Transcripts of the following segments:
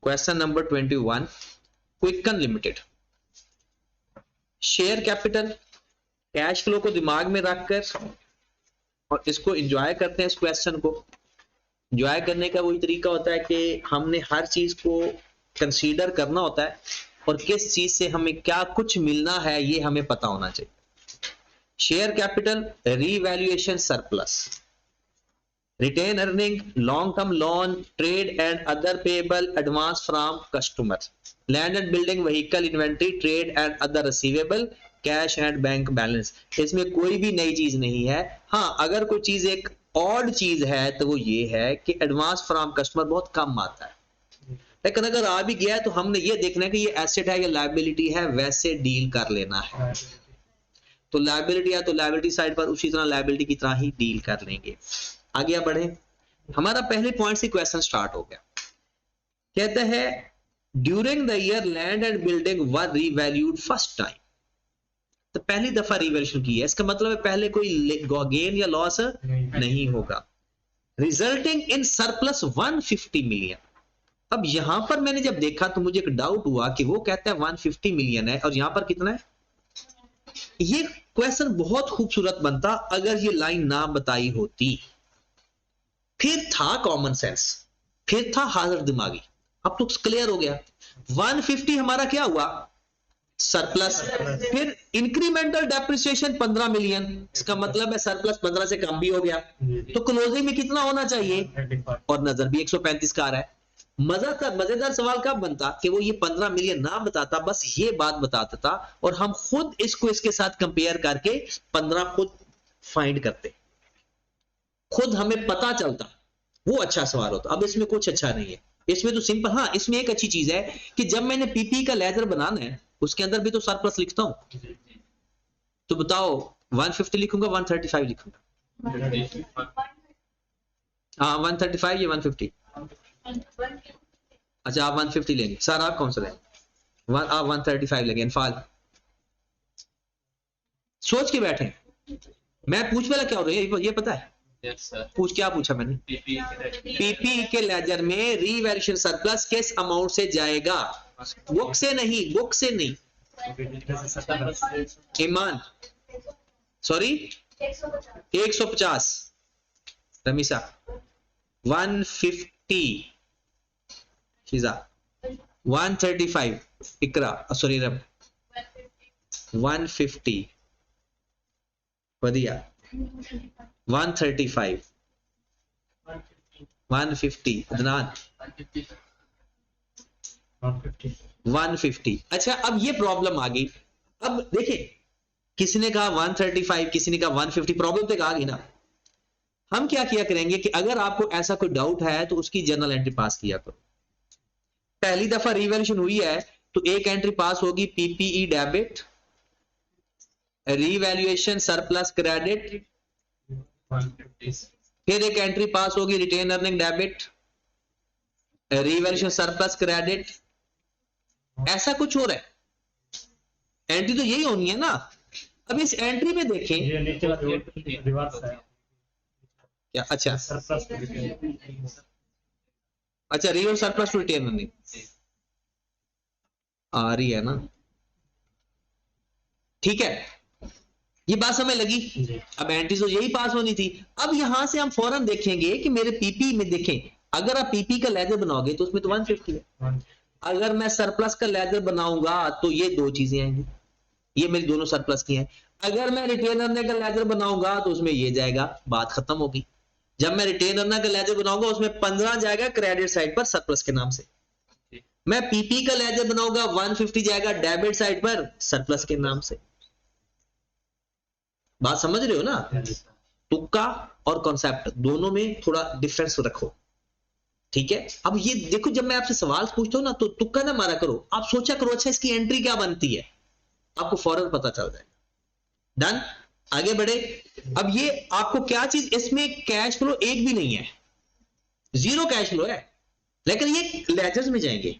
Question number 21, quicken limited. Share capital, cash flow को दिमाग में रखकर और इसको एंजॉय करते हैं। इस क्वेश्चन को एंजॉय करने का वही तरीका होता है कि हमने हर चीज को कंसीडर करना होता है और किस चीज से हमें क्या कुछ मिलना है ये हमें पता होना चाहिए। Share capital, revaluation surplus, retain earning, long term loan, trade and other payable, advance from customer, land and building, vehicle inventory, trade and other receivable, cash and bank balance. इसमें कोई भी नई चीज नहीं है। हाँ, अगर कोई चीज एक ऑड चीज है तो वो ये है कि एडवांस फ्रॉम कस्टमर बहुत कम आता है, लेकिन अगर आ भी गया है तो हमने ये देखना है कि ये एसेट है या लायबिलिटी है, वैसे डील कर लेना है। तो लायबिलिटी है तो लायबिलिटी साइड पर उसी तरह लायबिलिटी की तरह ही डील कर लेंगे। आगे बढ़े, हमारा पहले पॉइंट से क्वेश्चन स्टार्ट हो गया। कहते हैं during the year land and building were revalued first time. तो पहली दफा रिवैल्यूएशन की है, इसका मतलब है पहले कोई गेन या लॉस नहीं होगा। Resulting in surplus 150 million. अब यहां पर मैंने जब देखा तो मुझे एक डाउट हुआ कि वो कहता है 150 मिलियन है और यहां पर कितना है। ये क्वेश्चन बहुत खूबसूरत बनता अगर ये लाइन ना बताई होती। फिर था कॉमन सेंस, फिर था हाजिर दिमागी। अब तो क्लियर हो गया। 150 हमारा क्या हुआ, सरप्लस। फिर इंक्रीमेंटल डेप्रिसिएशन 15 मिलियन, इसका मतलब है सरप्लस 15 से कम भी हो गया। तो क्लोजिंग में कितना होना चाहिए, और नजर भी 135 का आ रहा है। मजेदार सवाल कब बनता कि वो ये 15 मिलियन ना बताता, बस ये बात बता देता और हम खुद इसको इसके साथ कंपेयर करके 15 खुद फाइंड करते, खुद हमें पता चलता, वो अच्छा सवाल होता। अब इसमें कुछ अच्छा नहीं है, इसमें तो सिंपल। हाँ, इसमें एक अच्छी चीज है कि जब मैंने पीपी का लेजर बनाना है उसके अंदर भी तो सरप्लस लिखता हूं। तो बताओ 150 लिखूंगा 135 लिखूंगा। हाँ 135 या 150। अच्छा आप 150 लेंगे सर, आप कौन सा लेंगे? आप 135 लेंगे। इनफाल सोच के बैठे। मैं पूछ वाला क्या हो रहा है ये पता है? Yes, sir. पूछ क्या पूछा मैंने? पीपी के लेजर में रीवैल्यूएशन सरप्लस किस अमाउंट से जाएगा? बुक से नहीं, बुक से नहीं। ईमान सॉरी 150 रमीसा 150 शीजा 135 इकरा सॉरी रब 150 बढ़िया 135 150 अदनान 150। अच्छा अब ये प्रॉब्लम आ गई। अब देखिए किसी ने कहा 135, किसी ने कहा 150, प्रॉब्लम तो आ गई ना। हम क्या किया करेंगे कि अगर आपको ऐसा कोई डाउट है तो उसकी जर्नल एंट्री पास किया करो। पहली दफा रिवैल्यूएशन हुई है तो एक एंट्री पास होगी PPE debit, revaluation surplus credit, फिर एक एंट्री पास होगी retain earning debit, revaluation surplus credit. ऐसा कुछ हो रहा है, एंट्री तो यही होनी है ना। अब इस एंट्री में देखें ये नीचे रिवर्स है क्या। अच्छा सरप्लस अच्छा real surplus to retain earning आ रही है ना, ठीक है ये बात समझ लगी। अब एंट्री तो यही पास होनी थी। अब यहां से हम फौरन देखेंगे कि मेरे पीपी में देखें, अगर आप पीपी का लेजर बनाओगे तो उसमें तो 150 है। अगर मैं सरप्लस का लेजर बनाऊंगा तो ये दो चीजें आएंगी, ये मेरी दोनों सरप्लस की हैं। अगर मैं रिटेन अर्निंग का लेजर बनाऊंगा तो उसमें ये जाएगा, बात खत्म होगी। जब मैं रिटेन अर्निंग का लेजर बनाऊंगा उसमें 15 जाएगा क्रेडिट साइड पर सरप्लस के नाम से। मैं पीपी का लेजर बनाऊंगा 150 जाएगा डेबिट साइड पर सरप्लस के नाम से। बात समझ रहे हो ना? तुक्का और कॉन्सेप्ट दोनों में थोड़ा डिफरेंस रखो, ठीक है। अब ये देखो जब मैं आपसे सवाल पूछता हूं ना तो तुक्का ना मारा करो, आप सोचा करो अच्छा इसकी एंट्री क्या बनती है, आपको फौरन पता चल जाएगा। डन, आगे बढ़े। अब ये आपको क्या चीज, इसमें कैश फ्लो एक भी नहीं है, जीरो कैश फ्लो है, लेकिन ये लेजर्स में जाएंगे।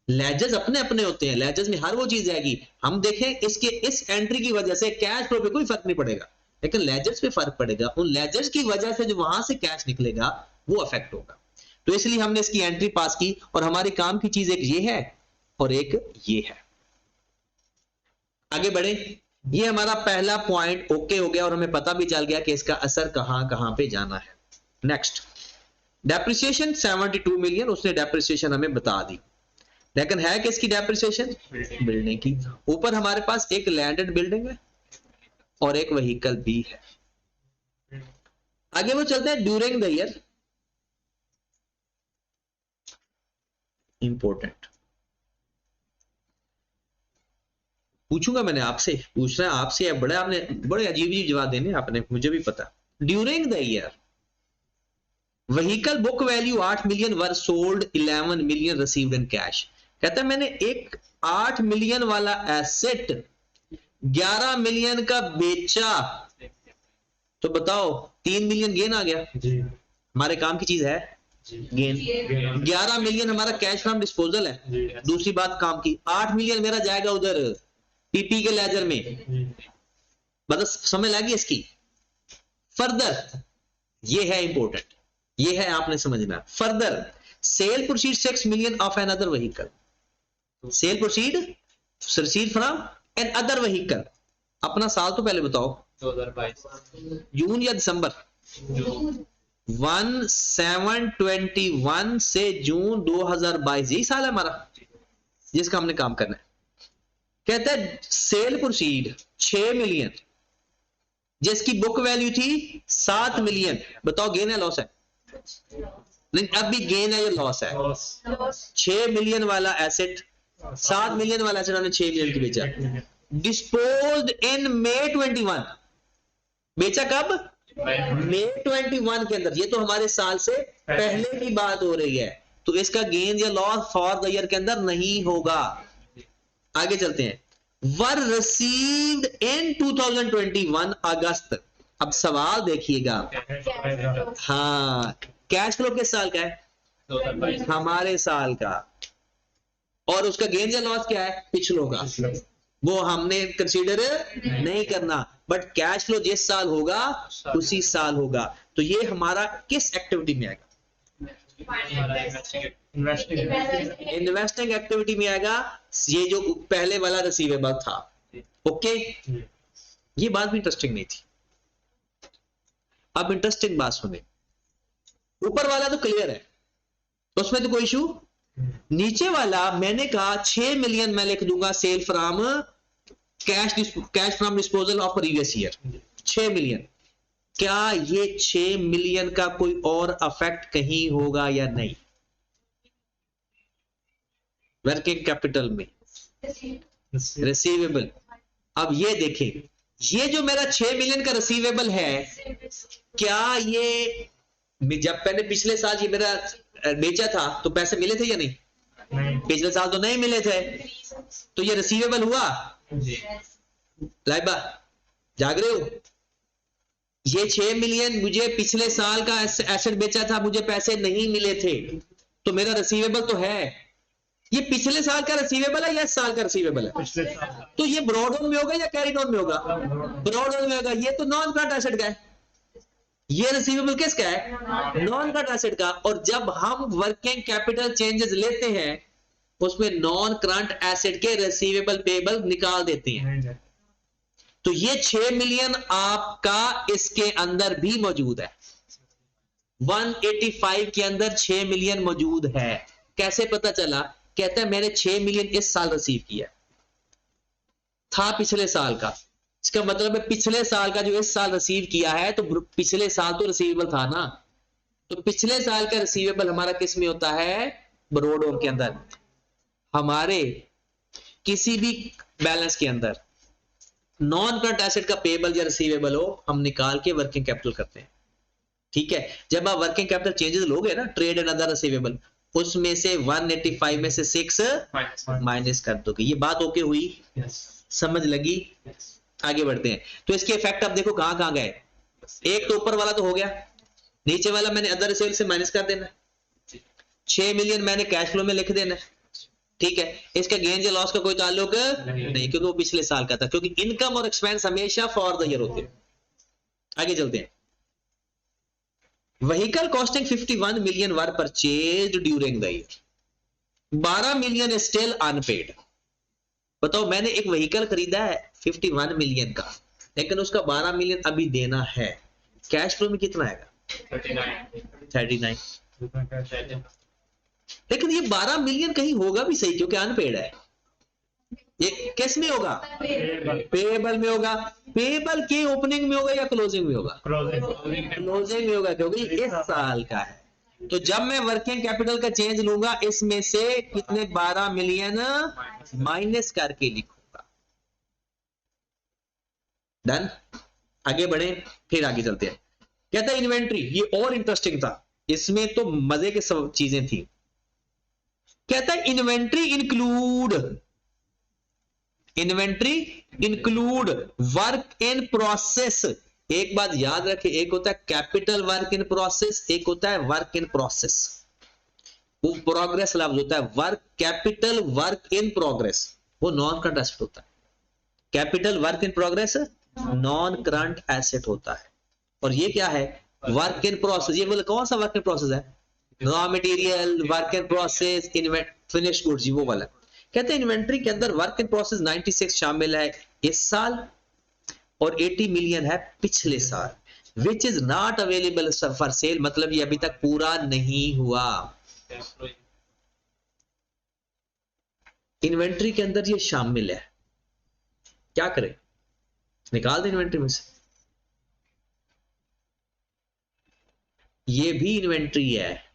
लेजर्स अपने अपने होते हैं, लेजर्स में हर वो चीज जाएगी। हम देखें इसके इस एंट्री की वजह से कैश फ्लो पे कोई फर्क नहीं पड़ेगा, लेकिन लेजर्स पे फर्क पड़ेगा। उन लेजर्स की वजह से जो वहां से कैश निकलेगा वो अफेक्ट होगा। तो इसलिए हमने इसकी एंट्री पास की और हमारे काम की चीज एक ये है और एक ये है। आगे बढ़े, ये हमारा पहला पॉइंट ओके हो गया और हमें पता भी चल गया कि इसका असर कहां कहां पे जाना है। नेक्स्ट, डेप्रिसिएशन 72 मिलियन, उसने डेप्रिसिएशन हमें बता दी, लेकिन है किसकी डेप्रिसिएशन? बिल्डिंग की। ऊपर हमारे पास एक लैंडेड बिल्डिंग है और एक व्हीकल भी है। आगे वो चलते हैं ड्यूरिंग द ईयर, इंपॉर्टेंट पूछूंगा मैंने आपसे, पूछना है आपसे, या बड़े आपने बड़े अजीब अजीब जवाब देने आपने, मुझे भी पता। During the year vehicle book value 8 million were sold 11 million received in cash. कहता है मैंने एक 8 मिलियन वाला एसेट 11 मिलियन का बेचा, तो बताओ 3 मिलियन गेन आ गया। जी हमारे काम की चीज है गेन। 11 मिलियन हमारा कैश फ्रॉम डिस्पोजल है। जी दूसरी बात काम की, 8 मिलियन मेरा जाएगा उधर पीपी के लेजर में। जी मतलब समझ लगी इसकी। फर्दर ये है इंपॉर्टेंट, ये है आपने समझना। Further sale proceed 6 million of an other vehicle, sale proceed receive from an other vehicle. अपना साल तो पहले बताओ, 2022 जून या दिसंबर? 1721 से जून 2022, यही साल है हमारा जिसका हमने काम करना है। कहता है सेल प्रोसीड 6 मिलियन जिसकी बुक वैल्यू थी 7 मिलियन। बताओ गेन है लॉस है? नहीं, अब भी गेन है या लॉस है? 6 मिलियन वाला एसेट, 7 मिलियन वाला एसेट हमने 6 मिलियन की बेचा। डिस्पोज्ड इन May 21, बेचा कब? May 21 के अंदर। ये तो हमारे साल से पहले की बात हो रही है, तो इसका गेन या लॉस फॉर द ईयर के अंदर नहीं होगा। आगे चलते हैं। वर रिसीव्ड इन 2021 अगस्त। अब सवाल देखिएगा, हाँ कैश फ्लो किस साल का है? 2022 हमारे साल का। और उसका गेन या लॉस क्या है? पिछलों का। वो हमने कंसीडर नहीं करना, बट कैश फ्लो जिस साल होगा उसी साल होगा। तो ये हमारा किस एक्टिविटी में आएगा? इन्वेस्टिंग एक्टिविटी में आएगा। ये जो पहले वाला रिसीवेबल था। ओके, ये बात भी इंटरेस्टिंग नहीं थी। अब इंटरेस्टिंग बात सुने। ऊपर वाला तो क्लियर है, उसमें तो कोई इशू। नीचे वाला मैंने कहा 6 मिलियन मैं लिख दूंगा sale from cash from disposal of previous year. 6 million. क्या ये 6 मिलियन का कोई और अफेक्ट कहीं होगा या नहीं वर्किंग कैपिटल में? रिसीवेबल। अब ये देखें, ये जो मेरा 6 मिलियन का रिसीवेबल है, क्या ये जब मैंने पिछले साल ये मेरा बेचा था तो पैसे मिले थे या नहीं? पिछले साल तो नहीं मिले थे, तो ये रिसीवेबल हुआ। लाइबा जाग रहे हो? ये 6 मिलियन मुझे पिछले साल का एसेट बेचा था, मुझे पैसे नहीं मिले थे, तो मेरा रिसीवेबल तो है। ये पिछले साल का रिसीवेबल है या इस साल का रिसीवेबल है? तो ये ब्रॉड ऑन में होगा या कैरी ऑन में होगा? ब्रॉड ऑन में होगा। ये तो नॉन करंट एसेट का है, ये रिसीवेबल किसका है? नॉन करंट एसेट का। और जब हम वर्किंग कैपिटल चेंजेस लेते हैं उसमें नॉन करंट एसेट के रिसीवेबल पेबल निकाल देते हैं। तो ये 6 मिलियन आपका इसके अंदर भी मौजूद है। 185 के अंदर 6 मिलियन मौजूद है। कैसे पता चला? कहता है मैंने 6 मिलियन इस साल रिसीव किया, था पिछले साल का। इसका मतलब है पिछले साल का जो इस साल रिसीव किया है, तो पिछले साल तो रिसीवेबल था ना, तो पिछले साल का रिसीवेबल हमारा किस में होता है? ब्रॉड ऑन के अंदर। हमारे किसी भी बैलेंस के अंदर नॉन करंट एसेट का पेबल या रिसीवेबल हो, हम निकाल के वर्किंग कैपिटल करते हैं। ठीक है, जब आप वर्किंग कैपिटल चेंजेस लोगे ना, ट्रेड एंड अदर रिसीवेबल, उसमें से 185 में से 6 माइनस कर दोगे। ये बात ओके हुई? समझ लगी? आगे बढ़ते हैं। तो इसके इफेक्ट अब देखो कहां कहां गए। एक तो ऊपर वाला तो हो गया, नीचे वाला मैंने अदर सेल से माइनस कर देना। 6 मिलियन मैंने कैश फ्लो में लिख देना। ठीक है, इसका गेन या लॉस का कोई ताल्लुक नहीं, क्योंकि वो पिछले साल का था, क्योंकि इनकम और एक्सपेंस हमेशा फॉर द ईयर होते हैं। आगे चलते हैं। Vehicle costing 51 million were purchased during the year, 12 million still unpaid. बताओ मैंने एक व्हीकल खरीदा है 51 मिलियन का, लेकिन उसका 12 मिलियन अभी देना है, कैश फ्लो में कितना आएगा? 39। लेकिन ये 12 मिलियन कहीं होगा भी सही क्योंकि अनपेड है। ये किस में होगा? पेएबल में होगा। पेएबल के ओपनिंग में होगा या क्लोजिंग में होगा? क्लोजिंग में होगा क्योंकि इस साल का है। तो जब मैं वर्किंग कैपिटल का चेंज लूंगा इसमें से कितने 12 मिलियन माइनस करके लिखूंगा। डन। आगे बढ़े, फिर आगे चलते हैं। कहता है इन्वेंट्री, ये और इंटरेस्टिंग था, इसमें तो मजे के सब चीजें थी। कहता है inventory include work in process. एक बात याद रखें, एक होता है कैपिटल वर्क इन प्रोसेस, एक होता है वर्क इन प्रोसेस। वो प्रोग्रेस लफ्ज होता है, work capital work in progress वो नॉन करंट एसेट होता है। Capital work in progress non current asset होता है। और ये क्या है? Work in process. ये बोले कौन सा वर्क इन प्रोसेस है? Raw material, work in process, finish goods, वो वाला। कहते हैं इन्वेंट्री के अंदर वर्क इन प्रोसेस 96 शामिल है इस साल और 80 मिलियन है पिछले साल, which is not available for sale, मतलब ये अभी तक पूरा नहीं हुआ। इन्वेंट्री के अंदर ये शामिल है, क्या करें? निकाल दें इन्वेंट्री में से। ये भी इन्वेंट्री है,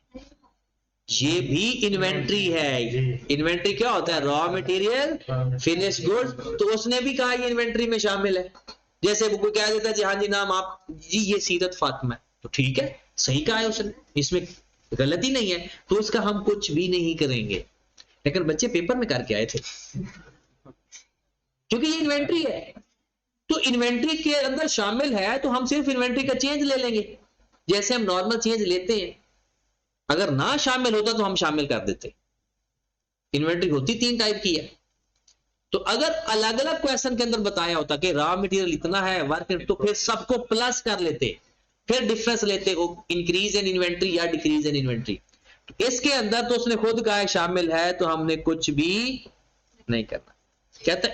ये भी इन्वेंट्री है। इन्वेंट्री क्या होता है? Raw material, finish goods. तो उसने भी कहा ये इन्वेंट्री में शामिल है। जैसे वो क्या देता है जी, हाँ जी नाम आप जी ये सीरत फातिमा है, तो ठीक है, सही कहा है उसने, इसमें गलती नहीं है, तो उसका हम कुछ भी नहीं करेंगे। लेकिन बच्चे पेपर में करके आए थे क्योंकि ये इन्वेंट्री है, तो इन्वेंट्री के अंदर शामिल है तो हम सिर्फ इन्वेंट्री का चेंज ले लेंगे जैसे हम नॉर्मल चेंज लेते हैं। अगर ना शामिल होता तो हम शामिल कर देते। इन्वेंट्री होती 3 टाइप की है, तो अगर अलग अलग क्वेश्चन के अंदर बताया होता कि रॉ मटेरियल इतना है, वर्क, तो फिर सबको प्लस कर लेते, फिर डिफरेंस लेते, इंक्रीज इन इन्वेंट्री या डिक्रीज इन इन्वेंट्री। तो इसके अंदर तो उसने खुद कहा है शामिल है, तो हमने कुछ भी नहीं करना। कहते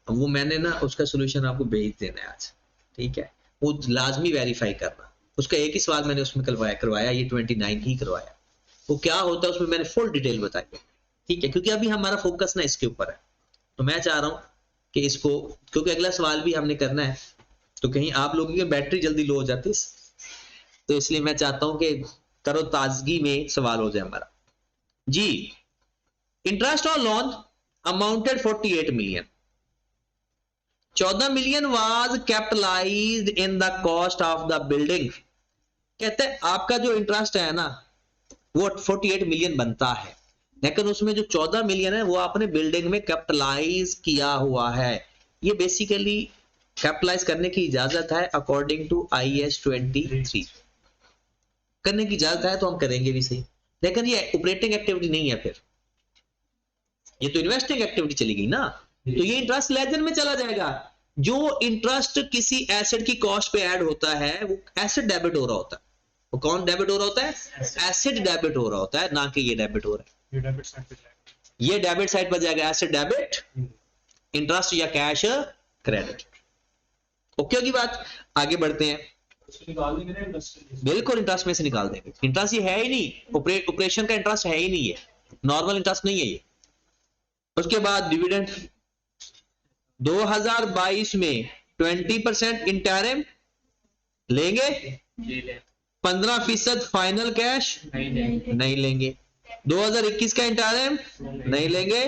वो मैंने ना उसका सोल्यूशन आपको भेज देना है आज, ठीक है? वो लाजमी वेरीफाई करना। उसका एक ही सवाल मैंने उसमें करवाया, ये 29 ही करवाया। वो क्या होता है उसमें मैंने फुल डिटेल बताई, ठीक है? क्योंकि अभी हमारा फोकस ना इसके ऊपर है, तो मैं चाह रहा हूं कि इसको, क्योंकि अगला सवाल भी हमने करना है, तो कहीं आप लोगों की बैटरी जल्दी लो हो जाती है, तो इसलिए मैं चाहता हूं कि तरो ताजगी में सवाल हो जाए हमारा। जी, interest on loan amounted 48 million, 14 million was capitalised in the cost of the building. कहते हैं आपका जो इंटरेस्ट है ना वो 48 मिलियन बनता है, लेकिन उसमें जो 14 मिलियन है वो आपने बिल्डिंग में कैपिटलाइज किया हुआ है। ये बेसिकली कैपिटलाइज करने की इजाजत है अकॉर्डिंग टू IAS 23 करने की इजाजत है, तो हम करेंगे भी सही, लेकिन ये ऑपरेटिंग एक्टिविटी नहीं है, फिर ये तो इन्वेस्टिंग एक्टिविटी चली गई ना, तो ये इंटरेस्ट लेजर में चला जाएगा। जो इंटरेस्ट किसी एसेट की कॉस्ट पे ऐड होता है वो एसेट डेबिट हो रहा होता है। वो कौन डेबिट हो रहा होता है? एसेट डेबिट हो रहा होता है, ना कि ये डेबिट हो रहा है। ये डेबिट साइड पर जाएगा, एसेट डेबिट, इंटरेस्ट या कैश क्रेडिट। ओके होगी बात? आगे बढ़ते हैं। बिल्कुल इंटरेस्ट में से निकाल देंगे। इंटरेस्ट ये है ही नहीं, ऑपरेशन का इंटरेस्ट है ही नहीं, है नॉर्मल इंटरेस्ट नहीं है ये। उसके बाद डिविडेंड 2022 में 20% इंटरिम लेंगे, 15% फाइनल कैश नहीं लेंगे, 2021 का इंटरिम नहीं लेंगे,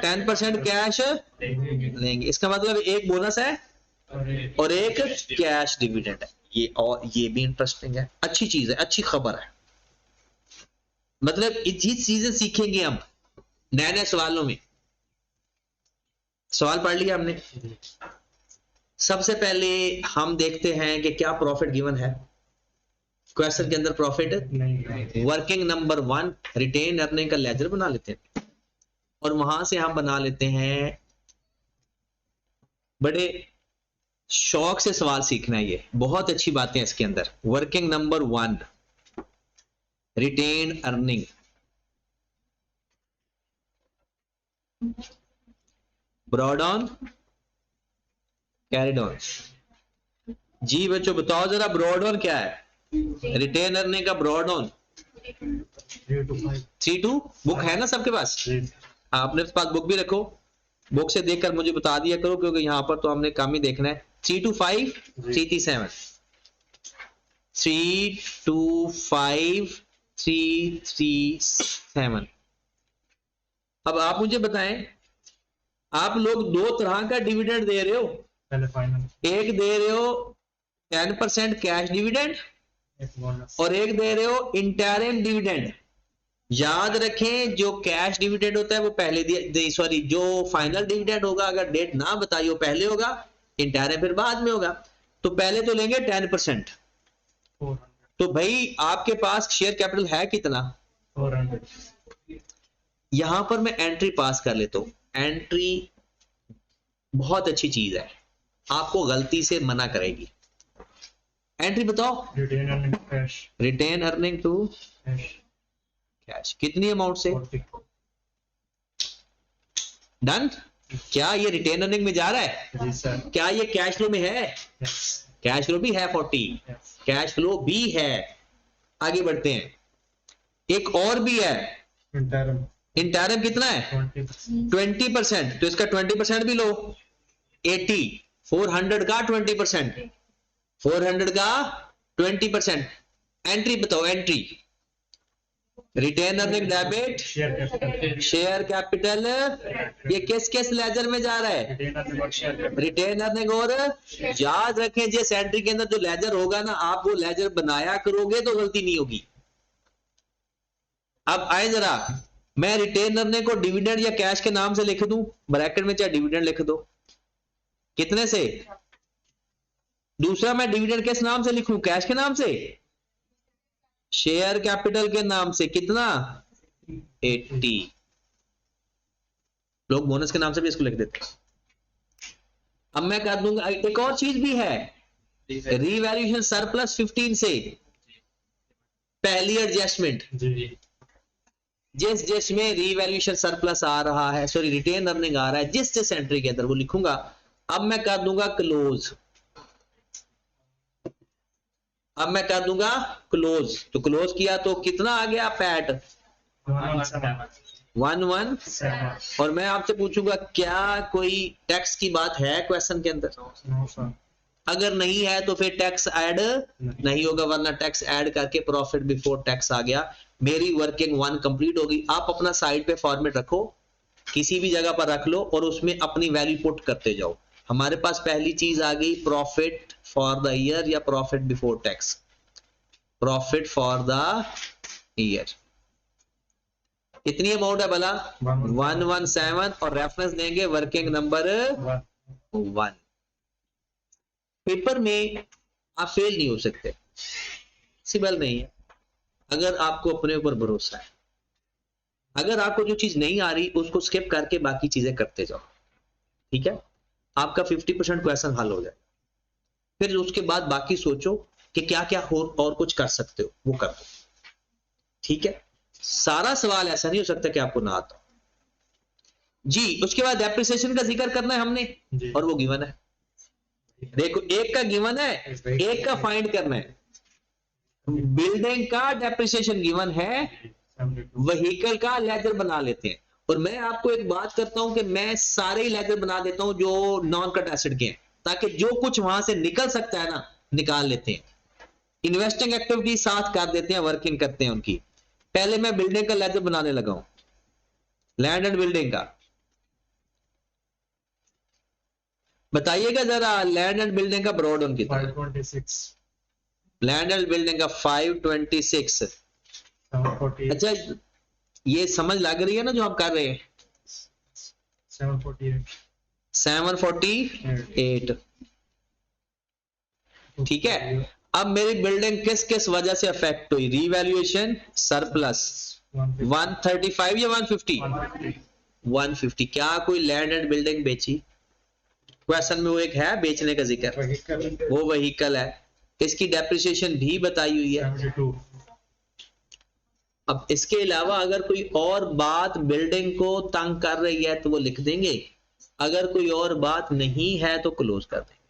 10% कैश लेंगे। इसका मतलब एक बोनस है और एक कैश डिविडेंड है। ये और ये भी इंटरेस्टिंग है, अच्छी चीज है, अच्छी खबर है। मतलब ये चीजें सीखेंगे हम नए नए सवालों में। सवाल पढ़ लिया हमने। सबसे पहले हम देखते हैं कि क्या प्रॉफिट गिवन है क्वेश्चन के अंदर। Profit working number 1 retain earning का लेजर बना लेते हैं और वहां से हम बना लेते हैं बड़े शौक से सवाल सीखना है, ये बहुत अच्छी बातें हैं इसके अंदर। Working number 1, retain earning. Broad on, carried on. जी बच्चों बताओ जरा, ब्रॉड ऑन क्या है? रिटेन अर्निंग का broad on 3 to 5. 3 to, book है ना सबके पास? हाँ, अपने पास बुक भी रखो, बुक से देखकर मुझे बता दिया करो, क्योंकि यहाँ पर तो हमने काम ही देखना है। 3 to 5, 3 to 7, 3 to 5, 3 3 7। अब आप मुझे बताएं, आप लोग दो तरह का डिविडेंड दे रहे हो। पहले फाइनल, एक दे रहे हो 10% कैश डिविडेंड एक बोनस. और एक दे रहे हो इंटरिम डिविडेंड। याद रखें, जो कैश डिविडेंड होता है वो पहले दिया, सॉरी जो फाइनल डिविडेंड होगा अगर डेट ना बताई हो पहले होगा, इंटरिम फिर बाद में होगा। तो पहले तो लेंगे 10%। 400. तो भाई आपके पास शेयर कैपिटल है कितना? 400. यहां पर मैं एंट्री पास कर लेता हूं। एंट्री बहुत अच्छी चीज है, आपको गलती से मना करेगी। एंट्री बताओ। Retain earning cash. Retain earning to Cash. Cash, कितनी अमाउंट से? 40. डन। क्या ये रिटेन अर्निंग में जा रहा है? जी सर. क्या ये कैश फ्लो में है? Yes. कैश फ्लो भी है 40, Yes. कैश फ्लो भी है। आगे बढ़ते हैं, एक और भी है। Interim. इंटरिम कितना है? 20%. 20%। तो इसका 20% भी लो, 80। 400 का 20%, 400 का 20%। एंट्री बताओ, entry. Retain earning debit, Share capital. Share capital, ये किस किस लेजर में जा रहा है? Retain earning और share capital. Retain earning. और याद रखें, जिस एंट्री के अंदर जो लेजर होगा ना, आप वो लेजर बनाया करोगे तो गलती नहीं होगी। अब आए जरा, मैं रिटेन अर्निंग को डिविडेंड या कैश के नाम से लिख दूं, ब्रैकेट में चाहे डिविडेंड लिख दो, कितने से? दूसरा मैं डिविडेंड किस नाम से लिखूं? कैश के नाम से, शेयर कैपिटल के नाम से। कितना? 80। लोग बोनस के नाम से भी इसको लिख देते हैं। अब मैं कर दूंगा, एक और चीज भी है, रीवैल्यूएशन सरप्लस 15 से पहली एडजस्टमेंट। जी. जिसमें रीवैल्यूएशन सरप्लस आ रहा है, सॉरी रिटेन अर्निंग आ रहा है, जिस एंट्री के अंदर वो लिखूंगा। अब मैं कर दूंगा क्लोज, अब मैं कर दूंगा क्लोज। तो क्लोज किया तो कितना आ गया? पैट 117। और मैं आपसे पूछूंगा, क्या कोई टैक्स की बात है क्वेश्चन के अंदर? No sir. अगर नहीं है तो फिर टैक्स ऐड नहीं होगा, वरना टैक्स ऐड करके प्रॉफिट बिफोर टैक्स आ गया। मेरी वर्किंग 1 कंप्लीट होगी। आप अपना साइड पे फॉर्मेट रखो, किसी भी जगह पर रख लो और उसमें अपनी वैल्यू पुट करते जाओ। हमारे पास पहली चीज आ गई, प्रॉफिट फॉर द ईयर या profit before tax. Profit for the year कितनी अमाउंट है भला? 117 और रेफरेंस देंगे वर्किंग नंबर 1। पेपर में आप फेल नहीं हो सकते, पॉसिबल नहीं है, अगर आपको अपने ऊपर भरोसा है। अगर आपको जो चीज नहीं आ रही उसको स्किप करके बाकी चीजें करते जाओ, ठीक है? आपका 50% क्वेश्चन हल हो जाए। फिर उसके बाद बाकी सोचो कि क्या क्या और कुछ कर सकते हो, वो कर दो, ठीक है? सारा सवाल ऐसा नहीं हो सकता कि आपको ना आता जी। उसके बाद डेप्रिसिएशन का जिक्र करना है हमने, जी. और वो गिवन है। देखो, एक का गिवन है, एक का फाइंड करना है। बिल्डिंग का डेप्रिसिएशन गिवन है, 72. व्हीकल का लेजर बना लेते हैं। और मैं आपको एक बात करता हूं कि मैं सारे ही लेजर बना देता हूं जो नॉन कट एसेट के हैं, ताकि जो कुछ वहां से निकल सकता है ना, निकाल लेते हैं। इन्वेस्टिंग एक्टिविटी साथ कर देते हैं, वर्किंग करते हैं उनकी। पहले मैं बिल्डिंग का लेजर बनाने लगा हूं, लैंड एंड बिल्डिंग का। बताइएगा जरा, लैंड एंड बिल्डिंग का ब्रॉड ऑन कितना? 526. लैंड एंड बिल्डिंग का 526। 748. अच्छा, ये समझ लग रही है ना जो हम कर रहे हैं? 748. 748, ठीक है? अब मेरी बिल्डिंग किस किस वजह से अफेक्ट हुई? रीवैल्यूएशन सरप्लस 135 या 150? 150. 150। क्या कोई लैंड एंड बिल्डिंग बेची? क्वेश्चन में वो एक है बेचने का जिक्र, vehicle वो व्हीकल है, इसकी डेप्रिसिएशन भी बताई हुई है। 72. अब इसके अलावा अगर कोई और बात बिल्डिंग को तंग कर रही है तो वो लिख देंगे, अगर कोई और बात नहीं है तो क्लोज कर देंगे।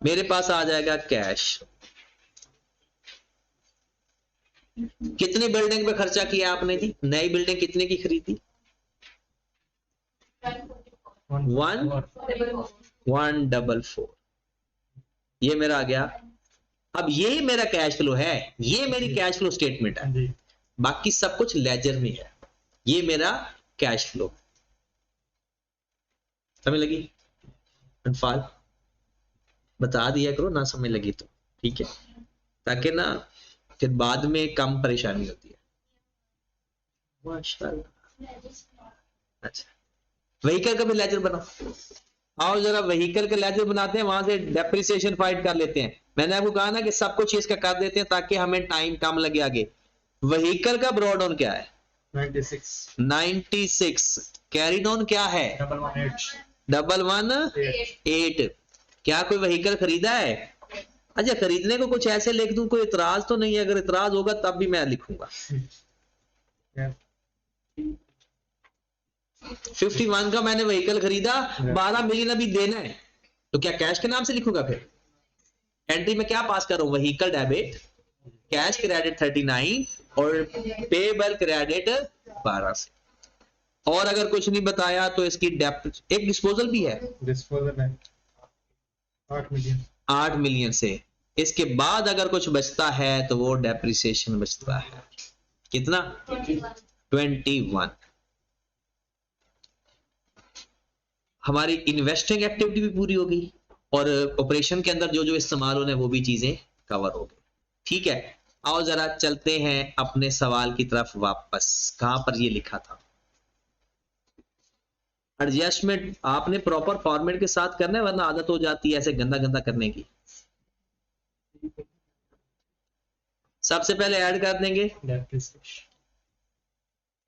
मेरे पास आ जाएगा कैश। कितनी बिल्डिंग पे खर्चा किया आपने जी? नई बिल्डिंग कितने की खरीदी? 144। ये मेरा आ गया। अब ये मेरा कैश फ्लो है, ये मेरी कैश फ्लो स्टेटमेंट है, जी बाकी सब कुछ लेजर में है। ये मेरा कैश फ्लो। समझ लगी? अनफाल बता दिया करो ना समझ लगी तो, ठीक है, ताकि ना फिर बाद में कम परेशानी होती है। माशाल्लाह। अच्छा, व्हीकल का भी लेजर बनाओ। आओ जरा व्हीकल का लेजर बनाते हैं, वहां से डेप्रिसिएशन फाइट कर लेते हैं। मैंने आपको कहा ना कि सब कुछ इसका कर देते हैं ताकि हमें टाइम कम लगे आगे। व्हीकल का ब्रॉड ऑन क्या है? 96. 96। कैरी डाउन क्या है? 118. 118। क्या कोई व्हीकल खरीदा है? अच्छा, खरीदने को कुछ ऐसे लिख दूं, कोई इतराज तो नहीं है? अगर इतराज होगा तब भी मैं लिखूंगा। 51 का मैंने व्हीकल खरीदा, 12 मिलियन अभी देना है, तो क्या कैश के नाम से लिखूंगा? फिर एंट्री में क्या पास करूं? व्हीकल डेबिट, कैश क्रेडिट 39 और पेबल क्रेडिट 12 से। और अगर कुछ नहीं बताया तो इसकी डेप्ट, एक डिस्पोजल भी है Disposal है 8 million. 8 मिलियन से। इसके बाद अगर कुछ बचता है तो वो डेप्रिसिएशन बचता है। कितना? 21। हमारी इन्वेस्टिंग एक्टिविटी भी पूरी हो गई और ऑपरेशन के अंदर जो जो इस्तेमाल होने वो भी चीजें कवर हो गई। ठीक है, आओ जरा चलते हैं अपने सवाल की तरफ वापस। कहां पर ये लिखा था? एडजस्टमेंट आपने प्रॉपर फॉर्मेट के साथ करना है, वरना आदत हो जाती है ऐसे गंदा गंदा करने की। सबसे पहले ऐड कर देंगे Depreciation.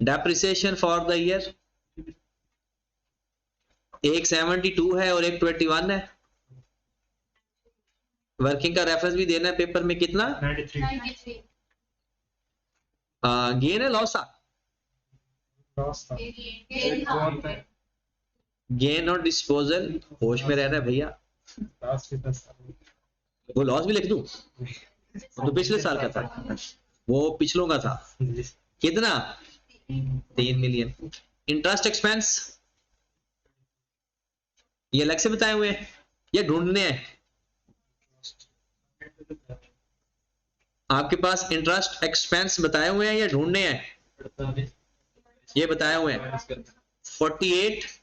Depreciation for the year. एक 72 है और एक 21 है। वर्किंग का रेफरेंस भी देना है पेपर में। कितना 93. गेन है लॉस? Loss था. Fourth है. गेन और डिस्पोजल होश में रहना है भैया। Last भी 10 था. वो लॉस भी लिख दूं? तो पिछले साल का था, वो पिछलों का था। जी. कितना? 3 मिलियन। इंटरेस्ट एक्सपेंस ये अलग से बताए हुए हैं, ये ढूंढने हैं। आपके पास इंटरेस्ट एक्सपेंस बताए हुए हैं या ढूंढने हैं? ये बताए हुए हैं 48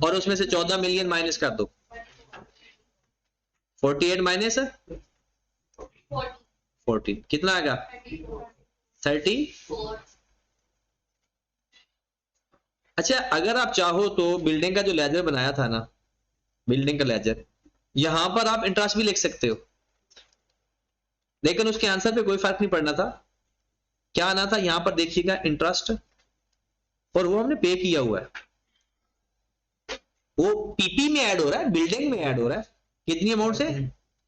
और उसमें से 14 मिलियन माइनस कर दो। 48 माइनस 14 कितना आएगा? 30। अच्छा, अगर आप चाहो तो बिल्डिंग का जो लेजर बनाया था ना, बिल्डिंग का लेजर, यहां पर आप इंटरेस्ट भी लिख सकते हो, लेकिन उसके आंसर पे कोई फर्क नहीं पड़ना था। क्या आना था? यहां पर देखिएगा इंटरेस्ट, और वो हमने पे किया हुआ है, वो पीपी में ऐड हो रहा है, बिल्डिंग में ऐड हो रहा है। कितनी अमाउंट से?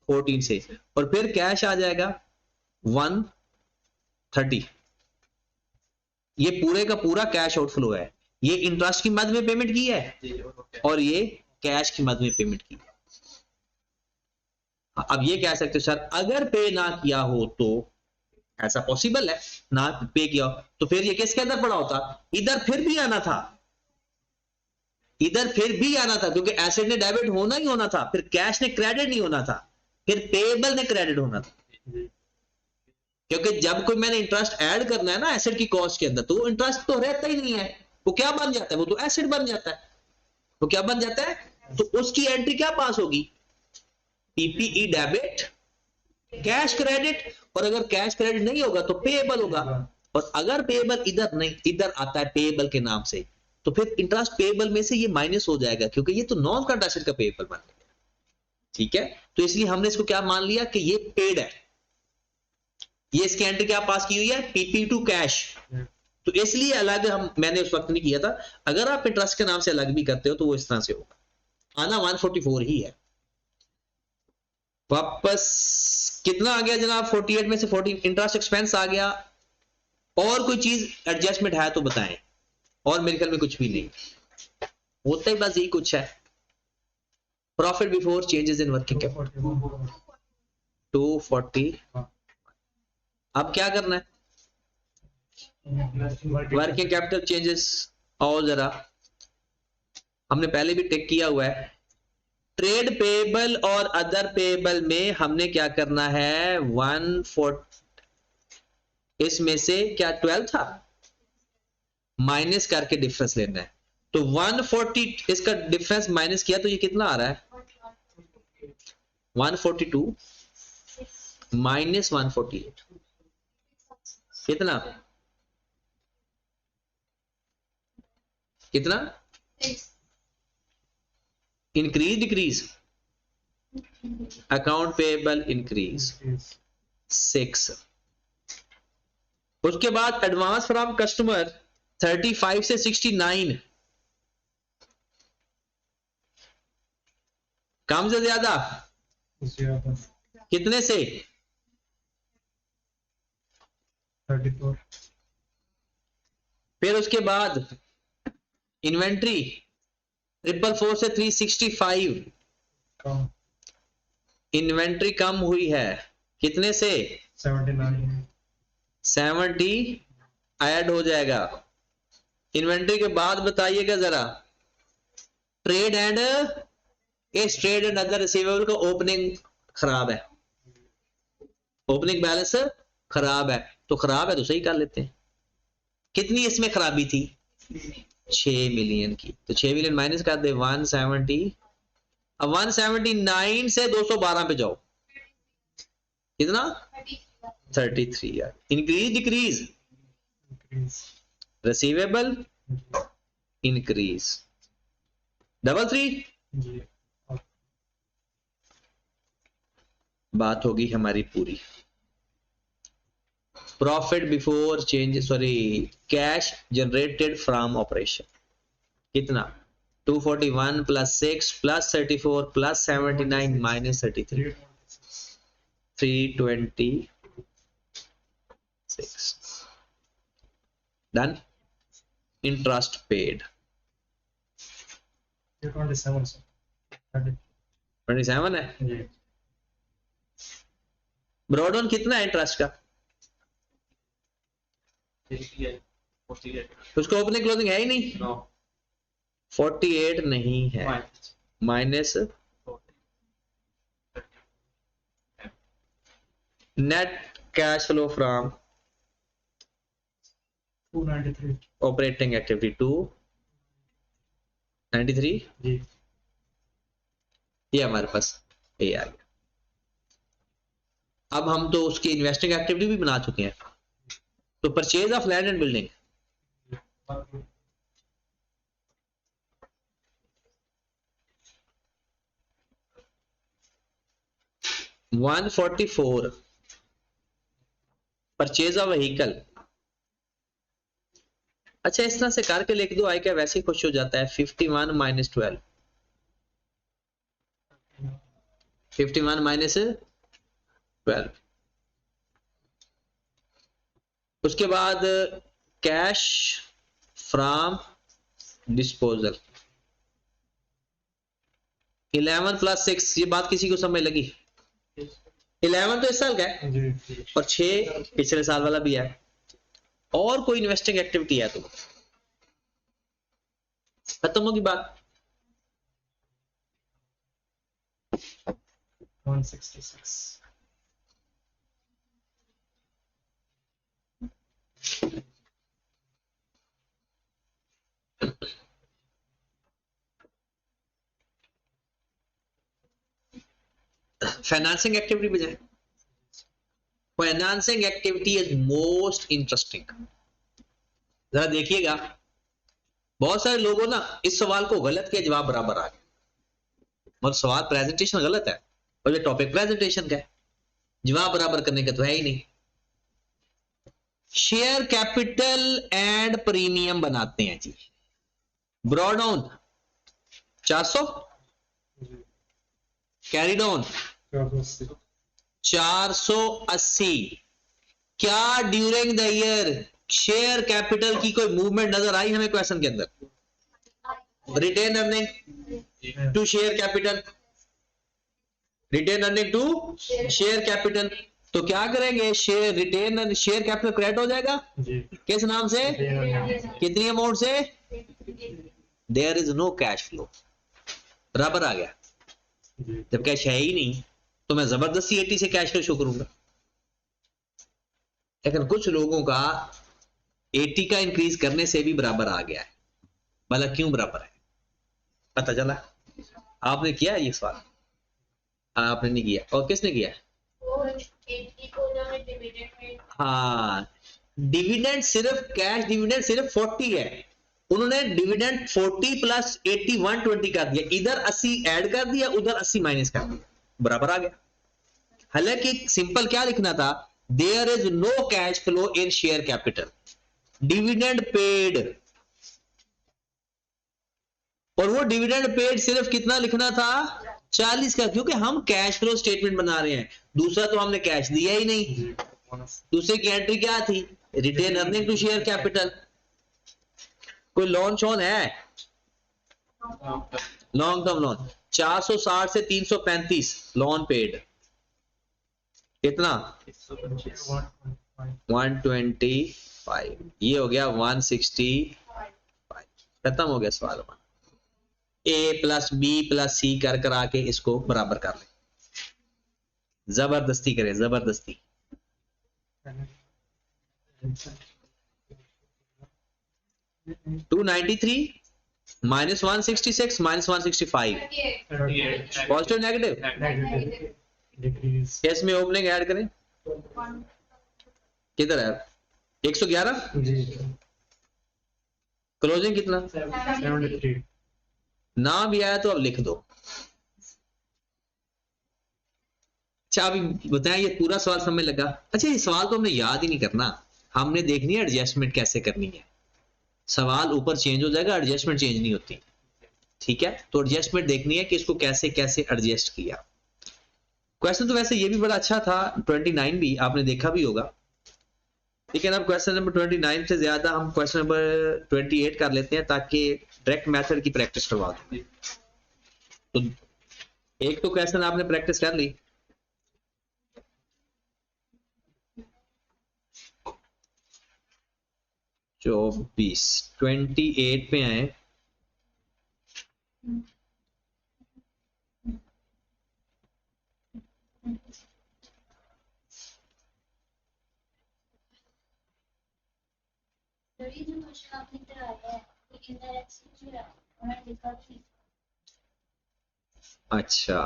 14 से। और फिर कैश आ जाएगा 130। ये पूरे का पूरा कैश आउटफ्लो है। ये इंटरेस्ट की मद में पेमेंट की है और ये कैश की मद में पेमेंट की है। अब ये कह सकते हो सर अगर पे ना किया हो तो, ऐसा पॉसिबल है, ना पे किया हो तो फिर ये किसके अंदर पड़ा होता? इधर फिर भी आना था, इधर फिर भी आना था, क्योंकि एसेट ने डेबिट होना ही होना था, फिर कैश ने क्रेडिट नहीं होना था, फिर पेएबल ने क्रेडिट होना था। क्योंकि जब कोई मैंने इंटरेस्ट ऐड करना है ना एसेट की कॉस्ट के अंदर, तो वो इंटरेस्ट तो रहता ही नहीं है, वो क्या बन जाता है? वो तो एसेट बन जाता है। वो क्या बन जाता है? तो उसकी एंट्री क्या पास होगी? पीपीई डेबिट, कैश क्रेडिट, और अगर कैश क्रेडिट नहीं होगा तो पेएबल होगा। और अगर पेएबल इधर नहीं, इधर आता है पेएबल के नाम से, तो फिर इंटरेस्ट पेएबल में से ये माइनस हो जाएगा, क्योंकि ये तो नॉन करंट एसेट का पेएबल बन गया। ठीक है, तो इसलिए हमने इसको क्या मान लिया कि ये पेड है। ये इसकी एंट्री क्या पास की हुई है? PP two cash. तो इसलिए अलग मैंने उस वक्त नहीं किया था। अगर आप इंटरेस्ट के नाम से अलग भी करते हो तो वो इस तरह से होगा। आना 144 ही है। वापस कितना आ गया जनाब? 48 में से 40 इंटरेस्ट एक्सपेंस आ गया। और कोई चीज एडजस्टमेंट है तो बताएं। और मेरे ख्याल में कुछ भी नहीं होता ही, बस यही कुछ है। Profit before changes in working capital 240। अब क्या करना है? Working capital changes. और जरा हमने पहले भी टिक किया हुआ है। ट्रेड पेएबल और अदर पेएबल में हमने क्या करना है? 140 इसमें से क्या 12 था, माइनस करके डिफरेंस लेना है। तो 140 इसका डिफरेंस माइनस किया तो ये कितना आ रहा है? 142 माइनस 148 कितना? कितना? Increase decrease? Account payable increase 6। उसके बाद एडवांस फ्रॉम कस्टमर 35 से 69, कम से ज्यादा? कितने से? 34। फिर उसके बाद इन्वेंट्री 444 से 365, कम इन्वेंट्री कम हुई है कितने से? 79। 70 ऐड हो जाएगा। इन्वेंट्री के बाद बताइएगा जरा, ट्रेड एंड इस ट्रेड एंड अदर रिसीवेबल का ओपनिंग खराब है, ओपनिंग बैलेंस खराब है। तो खराब है तो सही कर लेते हैं। कितनी इसमें खराबी थी? 6 मिलियन की। तो 6 मिलियन माइनस कर दे 170। अब 179 से 212 पे जाओ, कितना? 33 यार। Increase decrease? Receivable increase 33। बात होगी हमारी पूरी। Profit before change, sorry, cash generated from operation कितना? 241 plus 6 plus 34 plus 79 minus 33, 326। Done. Interest paid 27 sir. 27 है। जी। ब्रॉडऑन कितना है इंटरेस्ट का? 48 उसको ओपनिंग क्लोजिंग है ही नहीं। 48 नहीं है, minus net cash flow from 293। Operating activity 293। जी। ये हमारे पास ये आ गया। अब हम तो उसकी इन्वेस्टिंग एक्टिविटी भी बना चुके हैं। तो purchase of land and building 144, purchase of vehicle. अच्छा इस तरह से करके लिख दो, आई क्या वैसे ही खुश हो जाता है। 51 माइनस 12, 51 माइनस 12। उसके बाद कैश फ्रॉम डिस्पोजल 11 प्लस 6। ये बात किसी को समझ लगी? 11 तो इस साल का है जी। और 6 पिछले साल वाला भी है। और कोई इन्वेस्टिंग एक्टिविटी है तो खत्म होगी बात। 166। फाइनेंसिंग एक्टिविटी पे जाए। Financing activity is most interesting. जरा देखिएगा, बहुत सारे लोगों ना इस सवाल को गलत के जवाब बराबर आ गए। मतलब सवाल प्रेजेंटेशन गलत है और ये टॉपिक प्रेजेंटेशन का है, जवाब बराबर करने का तो है ही नहीं। शेयर कैपिटल एंड प्रीमियम बनाते हैं जी। Brought down 400, carry down 480। क्या during the year share capital की कोई मूवमेंट नजर आई हमें क्वेश्चन के अंदर? Retain earning to share capital, retain earning to share capital. तो क्या करेंगे, share retain share capital credit हो जाएगा जी। किस नाम से, कितनी अमाउंट से? There is no cash flow, बराबर आ गया। जी। जब कैश है ही नहीं तो मैं जबरदस्ती 80 से कैश फ्लो शो करूंगा। लेकिन कुछ लोगों का 80 का इंक्रीज करने से भी बराबर आ गया है। भला क्यों बराबर है? पता चला? आपने किया ये सवाल? आपने नहीं किया, और किसने किया? हाँ, डिविडेंड सिर्फ कैश डिविडेंड सिर्फ 40 है, उन्होंने डिविडेंड 40 प्लस 80 120 कर दिया, इधर 80 ऐड कर दिया, उधर 80 माइनस कर दिया, बराबर आ गया। हालांकि सिंपल क्या लिखना था, there is no cash flow in share capital, dividend paid, और वो डिविडेंड पेड सिर्फ कितना लिखना था? 40 का, क्योंकि हम कैश फ्लो स्टेटमेंट बना रहे हैं, दूसरा तो हमने कैश दिया ही नहीं। दूसरे की एंट्री क्या थी? Retain earning to share capital. कोई लोन शोन है? लॉन्ग टर्म लोन 460 से 335 लोन पेड, कितना? 125। ये हो गया 165। खत्म हो गया सवाल। ए प्लस बी प्लस सी कर करा के इसको बराबर कर ले, जबरदस्ती करें, जबरदस्ती। $293 minus 166 minus 165, positive negative? Decrease. इसमें ओपनिंग ऐड करें, किधर है? 111, जी। क्लोजिंग कितना? 73। ना भी आया तो अब लिख दो। अच्छा अभी बताएं, ये पूरा सवाल समझ लगा? अच्छा ये सवाल तो हमने याद ही नहीं करना, हमने देखनी है एडजस्टमेंट कैसे करनी है। सवाल ऊपर चेंज हो जाएगा, एडजस्टमेंट चेंज नहीं होती, ठीक है? तो एडजस्टमेंट देखनी है कि इसको कैसे कैसे एडजस्ट किया। क्वेश्चन तो वैसे ये भी बड़ा अच्छा था, 29 भी आपने देखा भी होगा, लेकिन अब क्वेश्चन नंबर 29 से ज्यादा हम क्वेश्चन नंबर 28 कर लेते हैं ताकि डायरेक्ट मेथड की प्रैक्टिस करवा दें। तो एक तो क्वेश्चन आपने प्रैक्टिस कर ली, जो 28 पे आए। अच्छा,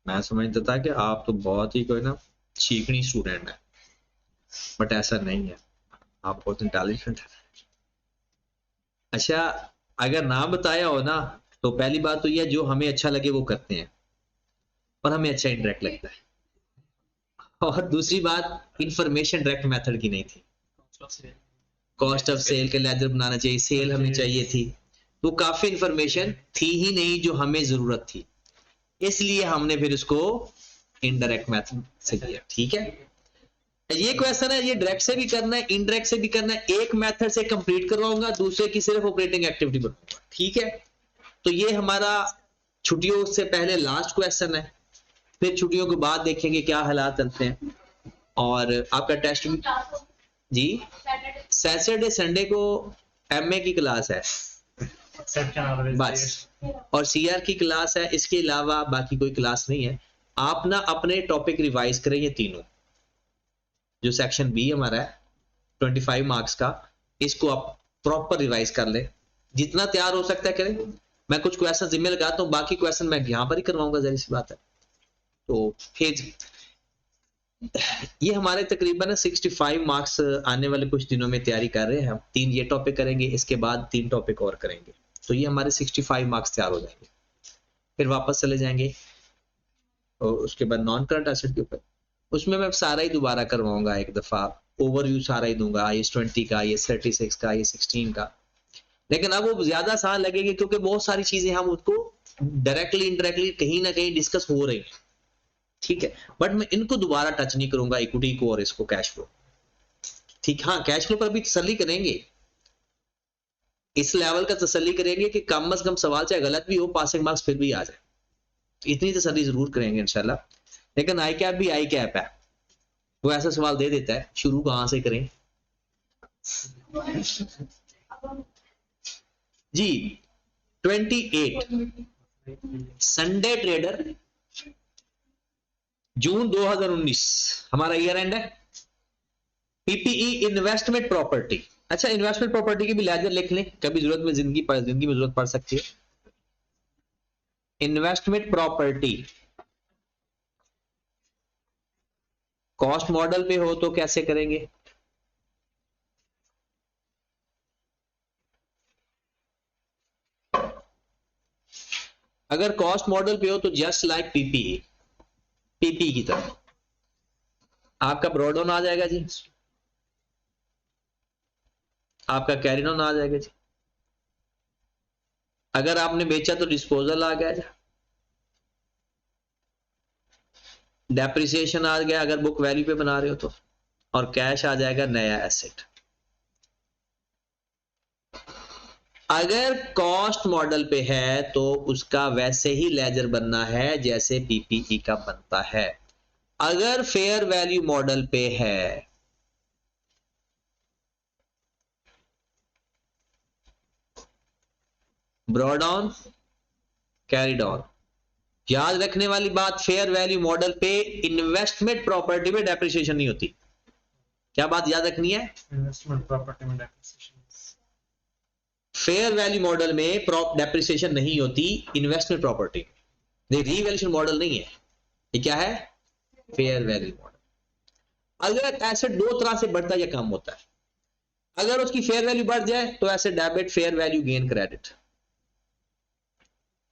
मैं समझता था कि आप तो बहुत ही कोई ना चीकनी स्टूडेंट है, बट ऐसा नहीं है, आप बहुत इंटेलिजेंट है। अच्छा, अगर ना बताया हो ना तो पहली बात तो यह जो हमें अच्छा लगे वो करते हैं, और हमें अच्छा इंटरेक्ट लगता है, और दूसरी बात इंफॉर्मेशन डायरेक्ट मेथड की नहीं थी। कॉस्ट ऑफ सेल के लेजर बनाना चाहिए, सेल हमें चाहिए थी, तो काफी इंफॉर्मेशन थी ही नहीं जो हमें जरूरत थी, इसलिए हमने फिर इसको इनडायरेक्ट मेथड से किया। ठीक है, ये क्वेश्चन है, ये डायरेक्ट से भी करना है, इनडायरेक्ट से भी करना है, एक मेथड से कंप्लीट करवाऊंगा, दूसरे की सिर्फ ऑपरेटिंग एक्टिविटी बनाऊंगा। ठीक है, तो ये हमारा छुट्टियों से पहले लास्ट क्वेश्चन है, फिर छुट्टियों के बाद देखेंगे क्या हालात चलते हैं। और आपका टेस्ट भी जी सैटरडे संडे को एमए की क्लास है बस, और सीआर की क्लास है, इसके अलावा बाकी कोई क्लास नहीं है। आप ना अपने टॉपिक रिवाइज करें, ये तीनों जो सेक्शन बी हमारा है 25 मार्क्स का, इसको आप प्रॉपर रिवाइज कर ले, जितना तैयार हो सकता है करें। मैं कुछ क्वेश्चन जिम्मे लगाता हूँ, बाकी क्वेश्चन मैं यहाँ पर ही करवाऊंगा, जरी सी बात है। तो फिर ये हमारे तकरीबन 65 मार्क्स आने वाले कुछ दिनों में तैयारी कर रहे हैं हम। 3 ये टॉपिक करेंगे, इसके बाद 3 टॉपिक और करेंगे, तो ये हमारे 65 मार्क्स तैयार हो जाएंगे, फिर वापस चले जाएंगे और उसके बाद नॉन करंट एसेट के ऊपर उसमें मैं सारा ही दोबारा करवाऊंगा, एक दफा ओवरव्यू सारा ही दूंगा, IS-20 का, IS-36 का, IS-16 का। लेकिन अब वो ज्यादा आसान लगेगी क्योंकि बहुत सारी चीजें हम उसको डायरेक्टली इनडायरेक्टली कहीं ना कहीं डिस्कस हो रही हैं, ठीक है। बट मैं इनको दोबारा टच नहीं करूंगा, इक्विटी को और इसको कैश फ्लो, ठीक। हाँ, कैश फ्लो पर भी तसल्ली करेंगे, इस लेवल का तसल्ली करेंगे कि कम से कम सवाल चाहे गलत भी हो, पासिंग मार्क्स फिर भी आ जाए, इतनी तसल्ली जरूर करेंगे इंशाल्लाह। लेकिन आई कैप भी आई कैप है, वो ऐसा सवाल दे देता है, शुरू कहां से करें जी। 28 संडे ट्रेडर, जून 2019 हमारा ईयर एंड है। पीपीई इन्वेस्टमेंट प्रॉपर्टी, अच्छा इन्वेस्टमेंट प्रॉपर्टी की भी लेजर लिख लें, कभी जरूरत में जिंदगी में जरूरत पड़ सकती है। इन्वेस्टमेंट प्रॉपर्टी कॉस्ट मॉडल पे हो तो कैसे करेंगे, अगर कॉस्ट मॉडल पे हो तो जस्ट लाइक पीपीई की तरह आपका ब्रॉड ऑन आ जाएगा जी, आपका कैरी ऑन आ जाएगा जी, अगर आपने बेचा तो डिस्पोजल आ गया, डेप्रिसिएशन आ गया अगर बुक वैल्यू पे बना रहे हो तो, और कैश आ जाएगा नया एसेट। अगर कॉस्ट मॉडल पे है तो उसका वैसे ही लेजर बनना है जैसे पीपीई का बनता है। अगर फेयर वैल्यू मॉडल पे है ब्रॉड ऑन कैरिड ऑन, याद रखने वाली बात, फेयर वैल्यू मॉडल पे इन्वेस्टमेंट प्रॉपर्टी में डेप्रिसिएशन नहीं होती, क्या बात याद रखनी है, इन्वेस्टमेंट प्रॉपर्टी में डेप्रिसिएशन, फेयर वैल्यू मॉडल में डेप्रिसिएशन नहीं होती, इन्वेस्टमेंट प्रॉपर्टी ये रीवैल्यूएशन मॉडल नहीं है, ये क्या है, फेयर वैल्यू मॉडल। अगर एसेट दो तरह से बढ़ता या कम होता है, अगर उसकी फेयर वैल्यू बढ़ जाए तो asset debit, fair value gain credit.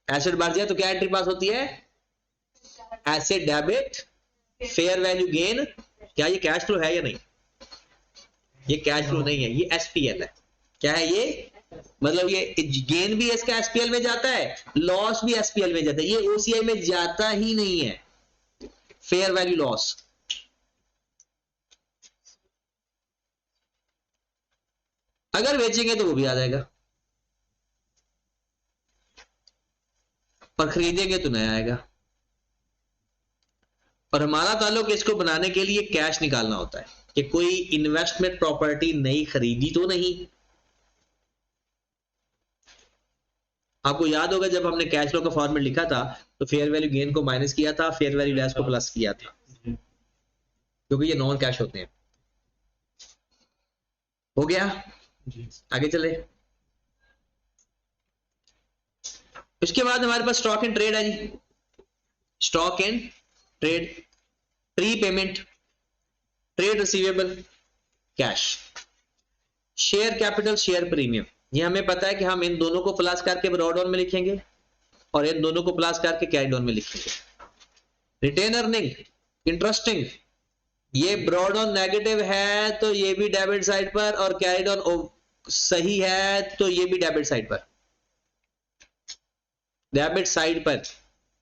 Asset बढ़ जाए तो क्या एंट्री पास होती है, asset debit, fair value gain. क्या ये कैश फ्लो है या नहीं, ये कैश फ्लो नहीं है, ये एसपीएल है। क्या है ये, मतलब ये गेन भी इसका एसपीएल में जाता है, लॉस भी एसपीएल में जाता है, ये ओसीआई में जाता ही नहीं है, फेयर वैल्यू लॉस। अगर बेचेंगे तो वो भी आ जाएगा, और खरीदेंगे तो नया आएगा। और हमारा ताल्लुक इसको बनाने के लिए कैश निकालना होता है कि कोई इन्वेस्टमेंट प्रॉपर्टी नई खरीदी तो नहीं। आपको याद होगा जब हमने कैश फ्लो का फॉर्मेट लिखा था तो फेयर वैल्यू गेन को माइनस किया था, फेयर वैल्यू लॉस को प्लस किया था, क्योंकि ये नॉन कैश होते हैं। हो गया, आगे चले। उसके बाद हमारे पास स्टॉक एंड ट्रेड है जी, stock and trade, prepayment, trade receivable, cash, share capital, share premium. ये हमें पता है कि हम इन दोनों को प्लस करके ब्रॉड ऑन में लिखेंगे और इन दोनों को प्लस करके कैरिड ऑन में लिखेंगे। रिटेन अर्निंग, इंटरेस्टिंग, ये ब्रॉड ऑन नेगेटिव है तो ये भी डेबिट साइड पर, और कैरिड ऑन सही है तो ये भी डेबिट साइड पर, डेबिट साइड पर।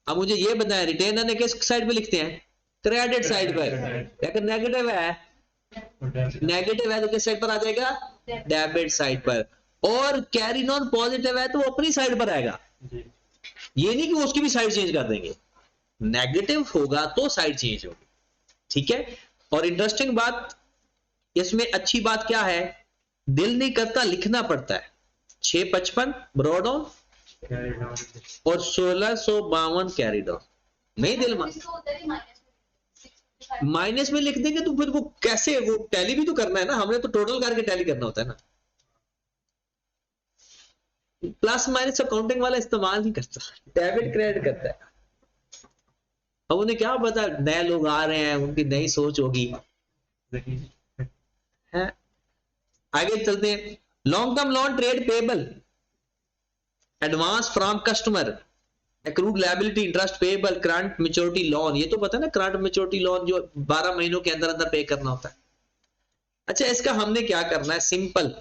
अब मुझे ये बताएं रिटेन अर्निंग किस साइड पे लिखते हैं, क्रेडिट साइड पर, लेकिन नेगेटिव है तो किस साइड पर आ जाएगा, डेबिट साइड पर। और कैरी ऑन पॉजिटिव है तो वो अपनी साइड पर आएगा, ये नहीं कि उसकी भी साइड चेंज कर देंगे, नेगेटिव होगा तो साइड चेंज होगी, ठीक है। और इंटरेस्टिंग बात इसमें, अच्छी बात क्या है, दिल नहीं करता लिखना पड़ता है। 655 ब्रॉड ऑन और 1652 कैरिड ऑन, नहीं दिल माइनस में लिख देंगे तो फिर वो कैसे, वो टैली भी तो करना है ना, हमने तो टोटल करके टैली करना होता है ना। प्लस माइनस अकाउंटिंग वाला इस्तेमाल नहीं करता, डेबिट क्रेडिट करता है। अब उन्हें क्या पता, नए लोग आ रहे हैं, उनकी नई सोच होगी है। आगे चलते हैं, long term loan, trade payable, advance from customer, accrued liability, interest payable, current maturity loan, ये तो पता है ना, करंट मैच्योरिटी लोन जो 12 महीनों के अंदर अंदर पे करना होता है। अच्छा, इसका हमने क्या करना है, सिंपल,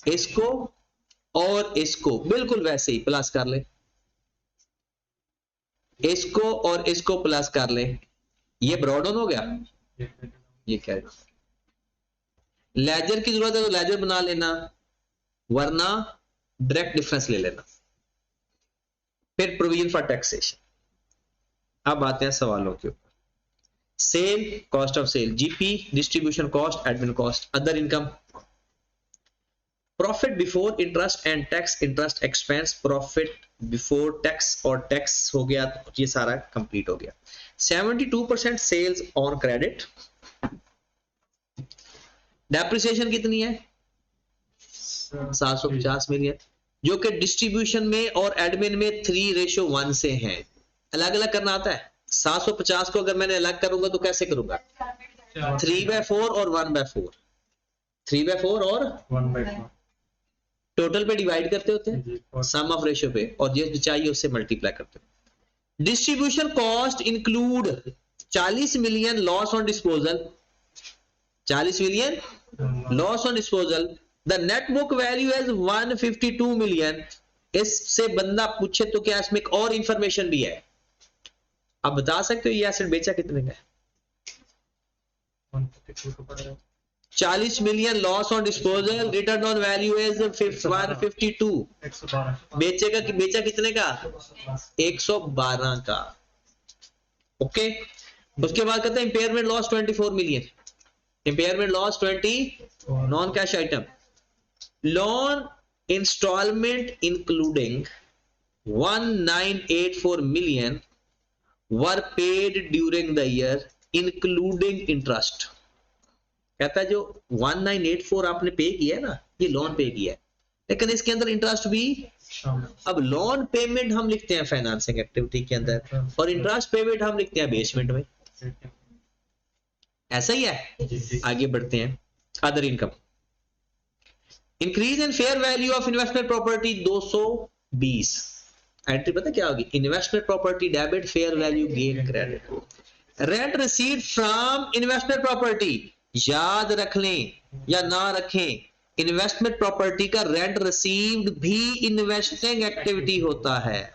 इसको और इसको बिल्कुल वैसे ही प्लस कर ले, इसको और इसको प्लस कर ले, ये ब्रॉड ऑन हो गया। ये क्या है, लेजर की जरूरत है तो लेजर बना लेना, वरना डायरेक्ट डिफरेंस ले लेना। फिर प्रोविजन फॉर टैक्सेशन। अब आते हैं सवालों के ऊपर। Sale, cost of sale, GP, distribution cost, admin cost, other income, profit before interest and tax, interest expense, profit before tax और टैक्स हो गया, तो ये सारा कंप्लीट हो गया। 72% सेल्स ऑन क्रेडिट। डेप्रिसिएशन कितनी है, 750 मिलियन, जो कि डिस्ट्रीब्यूशन में और एडमिन में 3:1 से हैं। अलग अलग करना आता है। 750 को अगर मैंने अलग करूंगा तो कैसे करूंगा, 3/4 और 1/4, 3/4 और 1/4 टोटल पे डिवाइड करते होते हैं, सम ऑफ रेशियो पे, और जिस चाहिए उससे मल्टीप्लाई करते हैं। Distribution cost include 40 million loss on disposal, 40 million loss on disposal. The net book value is 152 million. इससे बंदा पूछे तो क्या इसमें एक और इंफॉर्मेशन भी है, आप बता सकते हो ये एसेट बेचा कितने का है? 40 million loss on disposal, return on value is 152। बेचेगा कि बेचा कितने का, 112 का। ओके, उसके बाद कहते हैं impairment loss 24 million, impairment loss 20, non cash item. Loan installment including 1984 million were paid during the year including interest. कहता है जो 1984 आपने पे किया है ना, ये लोन पे किया है, लेकिन इसके अंदर इंटरेस्ट भी। अब लोन पेमेंट हम लिखते हैं फाइनेंसिंग एक्टिविटी के अंदर, और इंटरेस्ट पेमेंट हम लिखते हैं बेसमेंट में, ऐसा ही है। आगे बढ़ते हैं। Other income, increase in fair value of investment property 220। Entry पता क्या होगी, investment property debit, fair value gain credit. Rent receive from investment property, याद रख लें या ना रखें, इन्वेस्टमेंट प्रॉपर्टी का रेंट रिसीव्ड भी इन्वेस्टिंग एक्टिविटी होता है।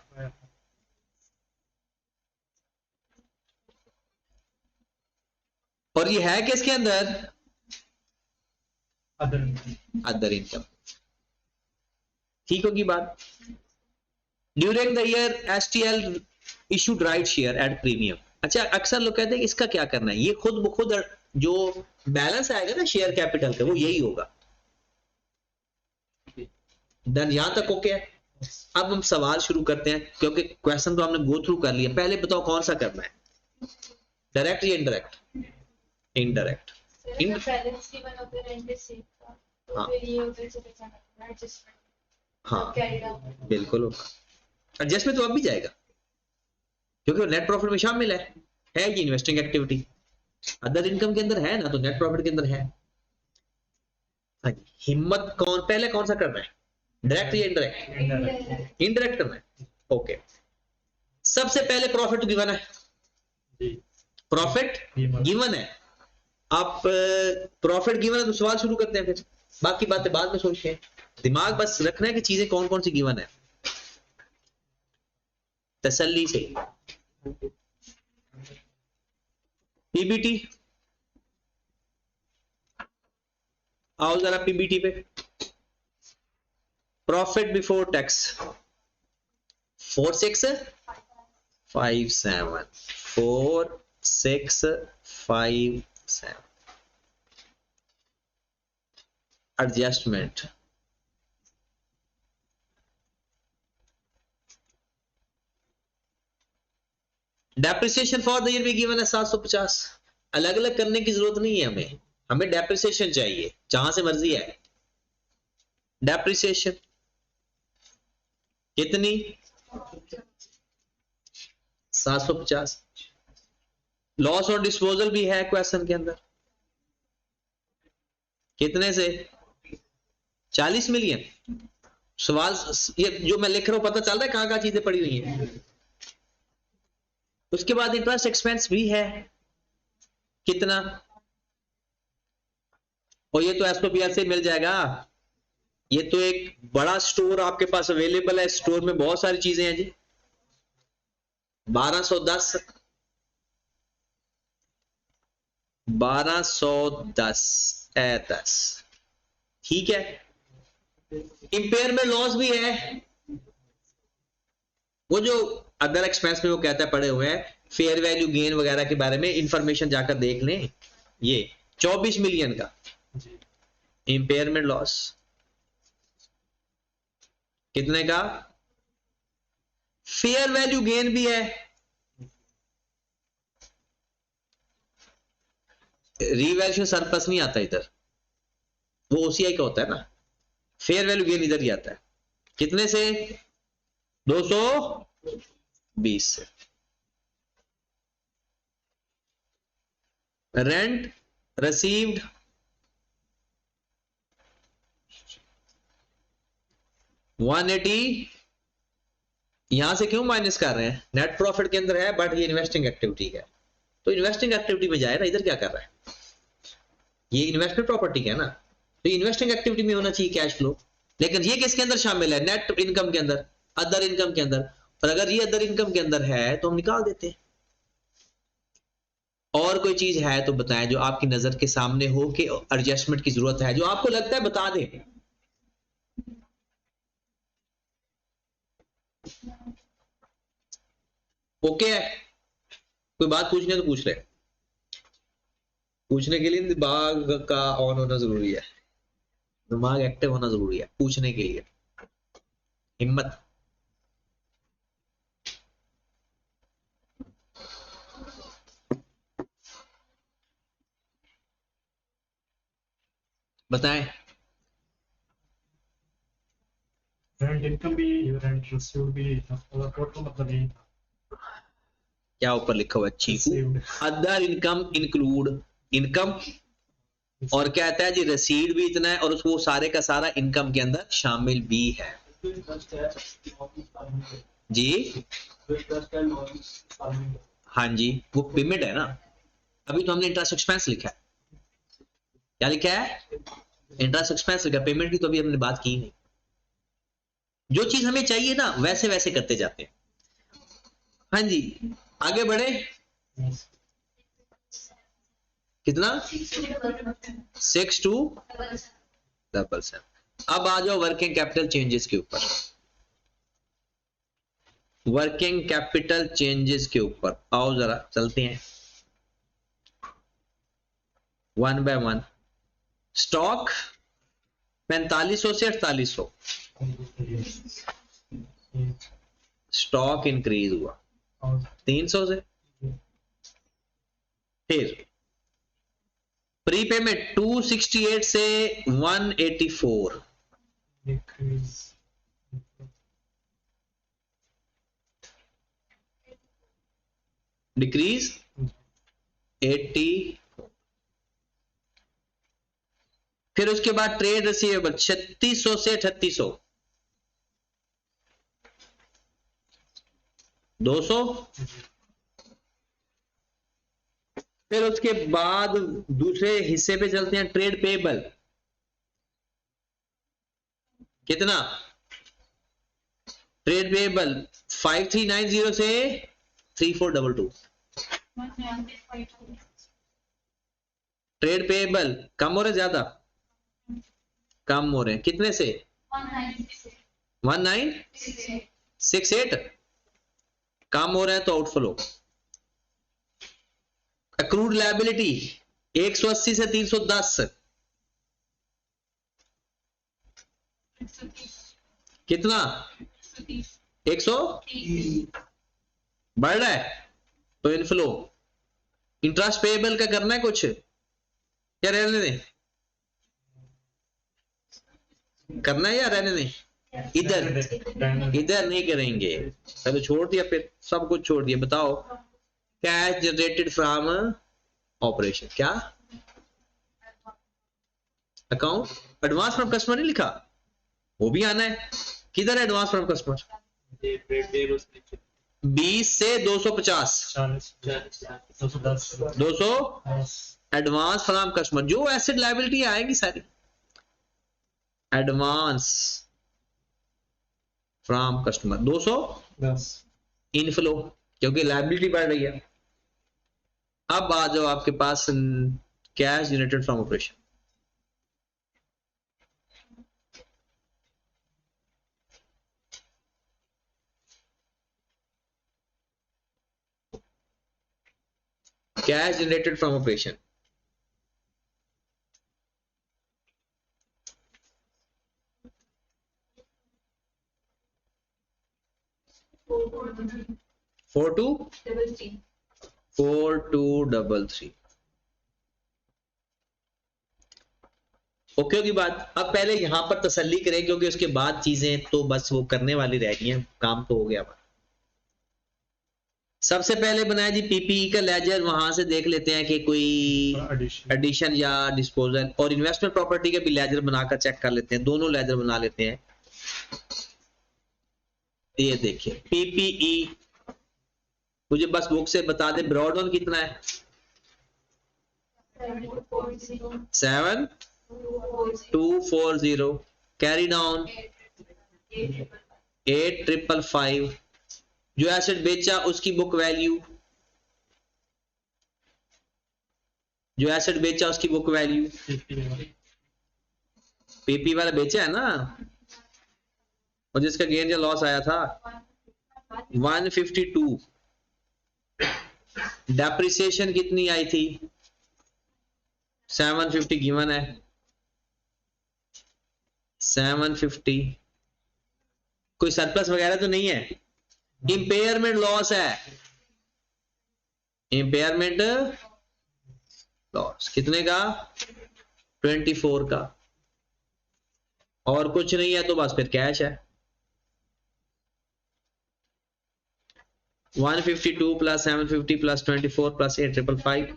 और ये है किसके अंदर, अदर इनकम। ठीक होगी बात। During the year STL issued right share at premium. अच्छा, अक्सर लोग कहते हैं इसका क्या करना है, ये खुद ब खुद जो बैलेंस आएगा ना शेयर कैपिटल का, वो यही होगा। डन, यहां तक ओके है। अब हम सवाल शुरू करते हैं, क्योंकि क्वेश्चन तो हमने गो थ्रू कर लिया। पहले बताओ कौन सा करना है, डायरेक्ट या इनडायरेक्ट? इनडायरेक्ट। हाँ बिल्कुल होगा, एडजस्टमेंट तो अब भी जाएगा, क्योंकि नेट प्रॉफिट में शामिल है ये इन्वेस्टिंग एक्टिविटी। अदर इनकम के अंदर है ना, तो नेट प्रॉफिट के अंदर है। हिम्मत कौन पहले कौन सा करना है, डायरेक्ट या इनडायरेक्ट? इनडायरेक्ट करना है। ओके, सबसे पहले प्रॉफिट गिवन है, प्रॉफिट गिवन है। आप प्रॉफिट गिवन है तो सवाल शुरू करते हैं, फिर बाकी बातें बाद में सोचते हैं। दिमाग बस रखना है कि चीजें कौन कौन सी गिवन है, तसल्ली से। पीबीटी, आओ जरा पीबीटी पे। Profit before tax 4657, 4657। Adjustment, depreciation for the year भी गिवन है 750। अलग अलग करने की जरूरत नहीं है हमें, हमें डेप्रिसिएशन चाहिए, जहां से मर्जी है। डेप्रिसिएशन कितनी, 750। लॉस ऑन डिस्पोजल भी है क्वेश्चन के अंदर, कितने से, 40 मिलियन। सवाल ये जो मैं लिख रहा हूं पता चल रहा है कहां कहां चीजें पड़ी हुई हैं। उसके बाद इंटरेस्ट एक्सपेंस भी है कितना, और ये तो एसओपीआर से मिल जाएगा। ये तो एक बड़ा स्टोर आपके पास अवेलेबल है, स्टोर में बहुत सारी चीजें हैं जी। 1210 10 ठीक है। इंपेयरमेंट लॉस भी है, वो जो अदर एक्सपेंस में वो कहता है पड़े हुए हैं, फेयर वैल्यू गेन वगैरह के बारे में इंफॉर्मेशन जाकर देख लें। ये 24 मिलियन का इंपेयरमेंट लॉस, कितने का? फेयर वैल्यू गेन भी है, रीवैल्यूएशन सरप्लस नहीं आता इधर, वो ओसीआई का होता है ना। फेयर वैल्यू गेन इधर ही आता है, कितने से? 220 से। रेंट रिसीव्ड 180, यहां से क्यों माइनस कर रहे हैं? नेट प्रॉफिट के अंदर है बट ये इन्वेस्टिंग एक्टिविटी है, तो इन्वेस्टिंग एक्टिविटी में जाए ना, इधर क्या कर रहा है? ये इन्वेस्टमेंट प्रॉपर्टी है ना, तो इन्वेस्टिंग एक्टिविटी में होना चाहिए कैश फ्लो। लेकिन ये किसके अंदर शामिल है? नेट इनकम के अंदर, अदर इनकम के अंदर। और अगर ये अदर इनकम के अंदर है तो हम निकाल देते हैं। और कोई चीज है तो बताएं जो आपकी नजर के सामने हो कि एडजस्टमेंट की जरूरत है, जो आपको लगता है बता दें। ओके है, कोई बात पूछनी है तो पूछ ले। पूछने के लिए दिमाग का ऑन होना जरूरी है, दिमाग एक्टिव होना जरूरी है पूछने के लिए, हिम्मत। बताएं। रेंट इनकम भी, रेंट रिसीव्ड भी, टोटल मतलब यही था। क्या ऊपर लिखा हुआ है? चीकू, Received. Other income include income, और क्या कहता है जी? रसीद भी इतना है और उसको सारे का सारा इनकम के अंदर शामिल भी है जी। हाँ जी, वो पेमेंट है ना। अभी तो हमने इंटरेस्ट एक्सपेंस लिखा है, क्या लिखा है? इंटरेस्ट एक्सपेंस लिखा, पेमेंट की तो अभी हमने बात की नहीं। जो चीज हमें चाहिए ना वैसे वैसे करते जाते हैं। हाँ जी, आगे बढ़े। कितना? 6277। अब आ जाओ वर्किंग कैपिटल चेंजेस के ऊपर। वर्किंग कैपिटल चेंजेस के ऊपर आओ जरा, चलते हैं वन बाय वन। स्टॉक 4500 से 4800, स्टॉक इंक्रीज हुआ 300 से। फिर प्रीपेमेंट 268 से 184, डिक्रीज 80। फिर उसके बाद ट्रेड रिसीवेबल 3600 से 3800, 200। फिर उसके बाद दूसरे हिस्से पे चलते हैं, ट्रेड पेबल कितना? ट्रेड पेबल 5390 से 3422। ट्रेड पेबल कम हो रहे ज्यादा? कम हो रहे हैं, कितने से? 1968। कम हो रहा है तो आउटफ्लो। एक्रूड लायबिलिटी 180 से 310, कितना? 100 बढ़ रहा है तो इनफ्लो। इंटरेस्ट पेएबल का करना है कुछ, क्या रहने दें? करना है या रहने दें? इधर नहीं करेंगे, चलो छोड़ दिया, फिर सब कुछ छोड़ दिया। बताओ, कैश जनरेटेड फ्रॉम ऑपरेशन, क्या? अकाउंट एडवांस फ्रॉम कस्टमर नहीं लिखा? वो भी आना है। किधर है एडवांस फ्रॉम कस्टमर? 20 से 250, 40 210 200 10 एडवांस फ्रॉम कस्टमर, जो एसेट लायबिलिटी आएगी सारी एडवांस फ्रॉम कस्टमर 210 इनफ्लो, क्योंकि लायबिलिटी बढ़ रही है। अब आ जाओ आपके पास cash generated from operation. Cash generated from operation, four two 4233। Okay होगी बात। अब पहले यहां पर तसल्ली करें, क्योंकि उसके बाद चीजें तो बस वो करने वाली रह गई हैं, काम तो हो गया। सबसे पहले बनाया जी पीपीई का लेजर, वहां से देख लेते हैं कि कोई एडिशन या डिस्पोजल, और इन्वेस्टमेंट प्रॉपर्टी का भी लेजर बनाकर चेक कर लेते हैं, दोनों लेजर बना लेते हैं। ये देखिए पीपीई, मुझे बस बुक से बता दे ब्रॉड ऑन कितना है? 7240, कैरी डाउन 8555, जो एसेट बेचा उसकी बुक वैल्यू, जो एसेट बेचा उसकी बुक वैल्यू, पीपी वाला बेचा है ना, और जिसका गेन या लॉस आया था 152। डेप्रिसिएशन कितनी आई थी? 750 गिवन है, 750। कोई सरप्लस वगैरह तो नहीं है। इंपेयरमेंट लॉस है, इंपेयरमेंट लॉस कितने का? 24 का, और कुछ नहीं है तो बस फिर कैश है। 152 प्लस 750 प्लस 24 प्लस 8555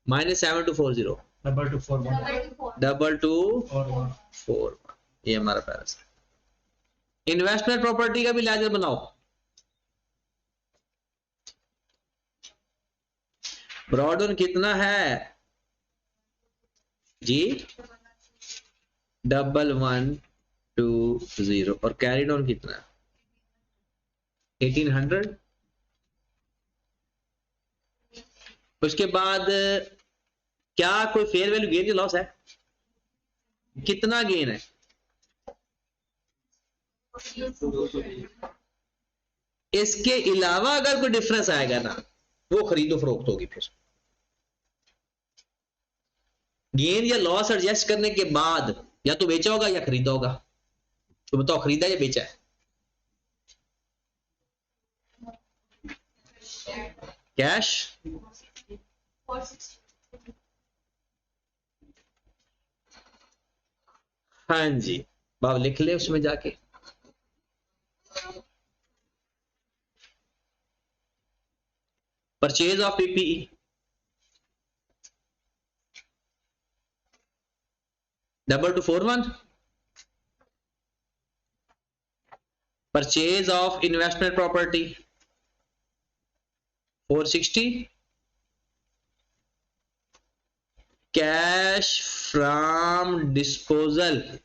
माइनस 7240 2241, ये हमारा पैरास। इन्वेस्टमेंट प्रॉपर्टी का भी लेजर बनाओ। ब्रॉड ऑन कितना है जी? 1120, और कैरी डाउन कितना है? 1800। उसके बाद क्या कोई फेयर वैल्यू गेन या लॉस है? कितना गेन है? इसके अलावा अगर कोई डिफरेंस आएगा ना, वो खरीदो फरोख्त होगी। फिर गेन या लॉस एडजस्ट करने के बाद या तो बेचा होगा या खरीदा होगा। तो बताओ खरीदा या बेचा है? कैश हाँ जी, बाब लिख ले उसमें जाके। Purchase of PPE, double two 41। Purchase of investment property 460। Cash from disposal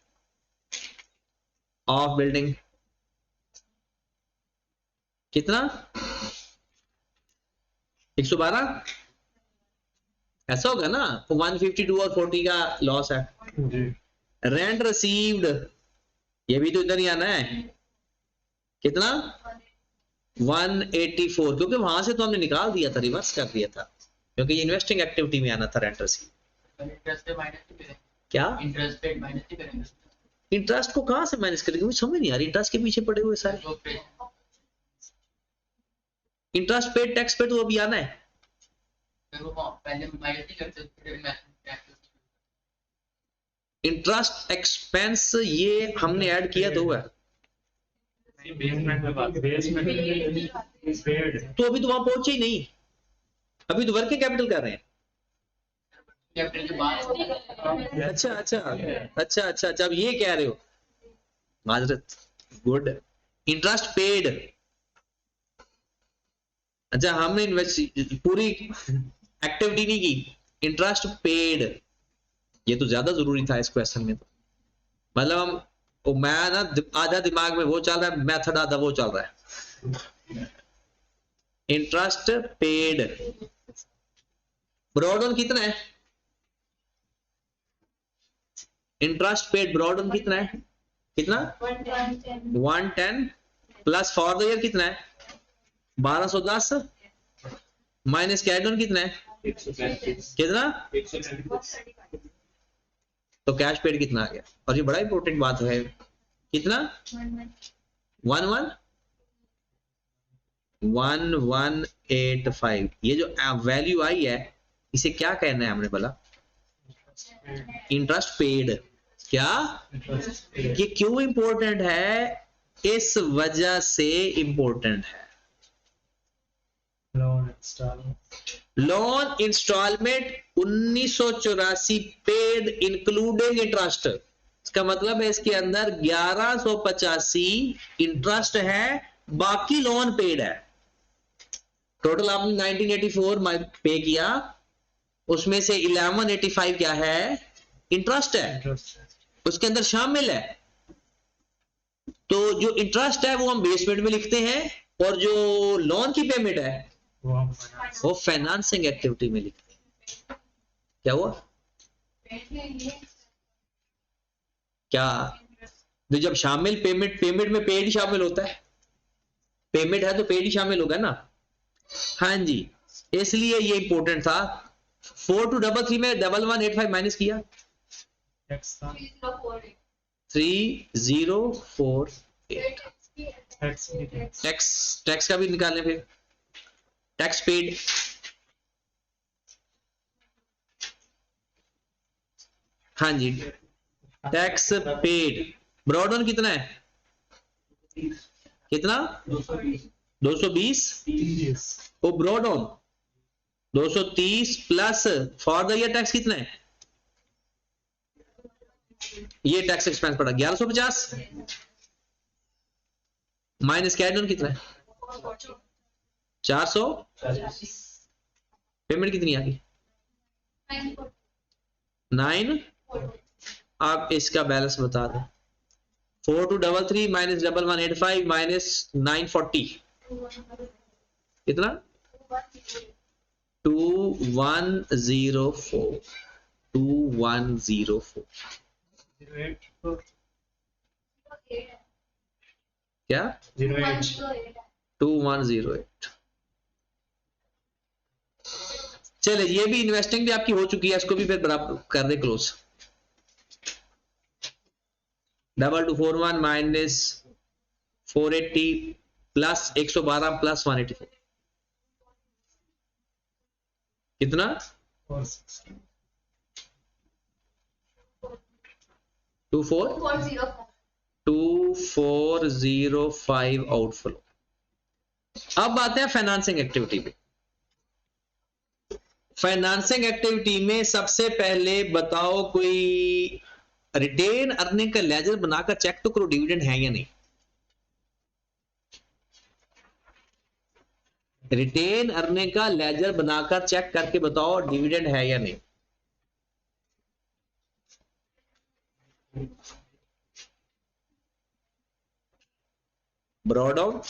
of building कितना? 112। ऐसा होगा ना, 152 और 40 का लॉस है। रेंट रिसीव्ड, ये भी तो इधर ही आना है। कितना? 184, क्योंकि वहां से तो हमने निकाल दिया था, रिवर्स कर दिया था, क्योंकि ये इन्वेस्टिंग एक्टिविटी में आना था रेंट रिसीव। क्या इंटरेस्ट को कहां से माइनस करेंगे? मुझे समझ नहीं आ रही, इंटरेस्ट के पीछे पड़े हुए सारे। इंटरेस्ट पेड टैक्स पे तो अभी आना है। इंटरेस्ट एक्सपेंस ये हमने ऐड किया तो हुआ, तो अभी तो वहां पहुंचे ही नहीं, अभी तो वर्किंग कैपिटल कर रहे हैं। अच्छा अच्छा अच्छा अच्छा अच्छा, अब ये कह रहे हो माजरत, गुड। इंटरेस्ट पेड, अच्छा हमने इन्वेस्ट पूरी एक्टिविटी नहीं की, इंटरेस्ट पेड, ये तो ज्यादा जरूरी था इस क्वेश्चन में। तो मतलब हम मैं ना आधा दिमाग में वो चल रहा है, मेथड आधा वो चल रहा है। इंटरेस्ट पेड, ब्रॉड ऑन कितना है? इंटरेस्ट पेड ब्रॉड ऑन कितना है? कितना? 110 प्लस फॉर द ईयर कितना है? 1210 माइनस कैश ऑन कितना है? कितना? तो कैश पेड कितना आ गया? और ये बड़ा इंपॉर्टेंट बात है, कितना? 1185। ये जो वैल्यू आई है इसे क्या कहना है हमने बोला? Interest paid. क्या ये क्यों इंपॉर्टेंट है? इस वजह से इंपॉर्टेंट है। Loan installment 1984 paid including interest. इसका मतलब है इसके अंदर 1185 इंटरेस्ट है, बाकी लोन पेड है। टोटल आपने 1984 पे किया, उसमें से 1185 क्या है? इंटरेस्ट है, उसके अंदर शामिल है। तो जो इंटरेस्ट है वो हम बेसमेंट में लिखते हैं, और जो लोन की पेमेंट है वो फाइनेंसिंग एक्टिविटी में लिखते हैं। क्या हुआ? क्या? तो जब शामिल पेमेंट में पेड ही शामिल होता है, पेमेंट है तो पेड ही शामिल होगा ना। हाँ जी, इसलिए ये इंपॉर्टेंट था। 4233 में 1185 माइनस किया 3048। टैक्स का भी निकालने, फिर टैक्स पेड, हाँ जी टैक्स पेड। ब्रॉड ऑन कितना है? कितना? 220। वो brought on 230 plus for the year tax कितना है? ये टैक्स एक्सपेंस पड़ा 1150 माइनस कैड ऑन कितना है? 400। पेमेंट कितनी आ गई? 9। आप इसका बैलेंस बता दें। 4233 माइनस 1185 माइनस 940 कितना? 2104। 2104 क्या? 2108। चले, ये भी इन्वेस्टिंग भी आपकी हो चुकी है, इसको भी फिर बराबर कर दे क्लोज। 2241 माइनस 480 प्लस 112 प्लस 184 कितना? 2405 आउटफ्लो। अब आते हैं फाइनेंसिंग एक्टिविटी पे। फाइनेंसिंग एक्टिविटी में सबसे पहले बताओ, कोई रिटेन अर्निंग का लेजर बनाकर चेक तो करो डिविडेंड है या नहीं। रिटेन अर्निंग का लेजर बनाकर चेक करके बताओ डिविडेंड है या नहीं। Brought out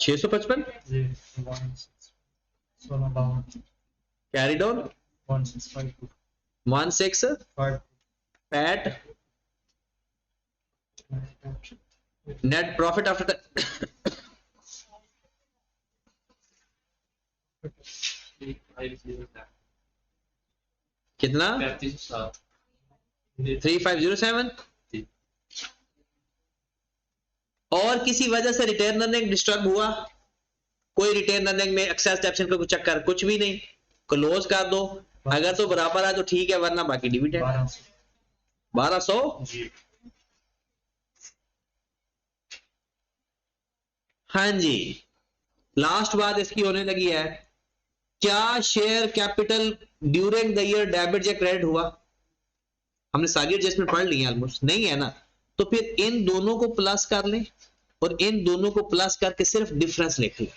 655, carried on 16, PAT, net profit after कितना? 3507। और किसी वजह से रिटर्न अर्निंग डिस्टर्ब हुआ, कोई रिटर्न अर्निंग में एक्सेस डेप्शन का कुछ चक्कर कुछ भी नहीं, क्लोज कर दो। अगर तो बराबर है तो ठीक है, वरना बाकी डिविडेंड 1200। हाँ जी, लास्ट बात इसकी होने लगी है, क्या share capital during the year debit या क्रेडिट हुआ? हमने सारी एडजस्टमेंट पढ़ ली है ऑलमोस्ट, नहीं है ना, तो फिर इन दोनों को प्लस कर लें और इन दोनों को प्लस करके सिर्फ डिफरेंस लिख लें।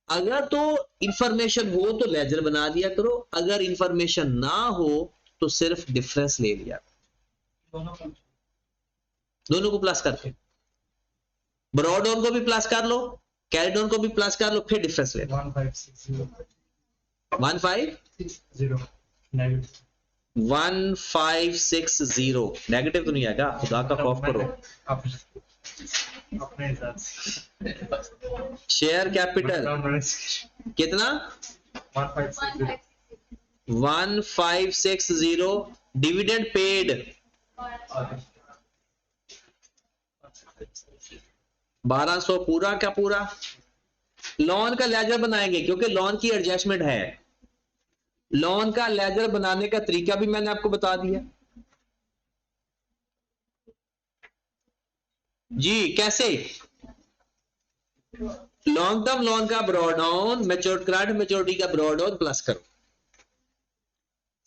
अगर तो इंफॉर्मेशन हो तो लेजर बना दिया करो, अगर इंफॉर्मेशन ना हो तो सिर्फ डिफरेंस ले लिया, दोनों को प्लस करके, ब्रॉड ऑन को भी प्लस कर लो, कैरी ऑन को भी प्लस कर लो, फिर डिफरेंस ले लो। 1560 1560 नेगेटिव 1560 नेगेटिव तो नहीं आएगा, खुदा का खौफ करो। अपने हिसाब से शेयर कैपिटल कितना 1560 1560, डिविडेंड पेड 1200 पूरा का पूरा। लोन का लेजर बनाएंगे क्योंकि लोन की एडजस्टमेंट है, लोन का लेजर बनाने का तरीका भी मैंने आपको बता दिया जी। कैसे? लॉन्ग टर्म लोन का ब्रॉड ऑन, करंट मैच्योरिटी का ब्रॉड ऑन प्लस करो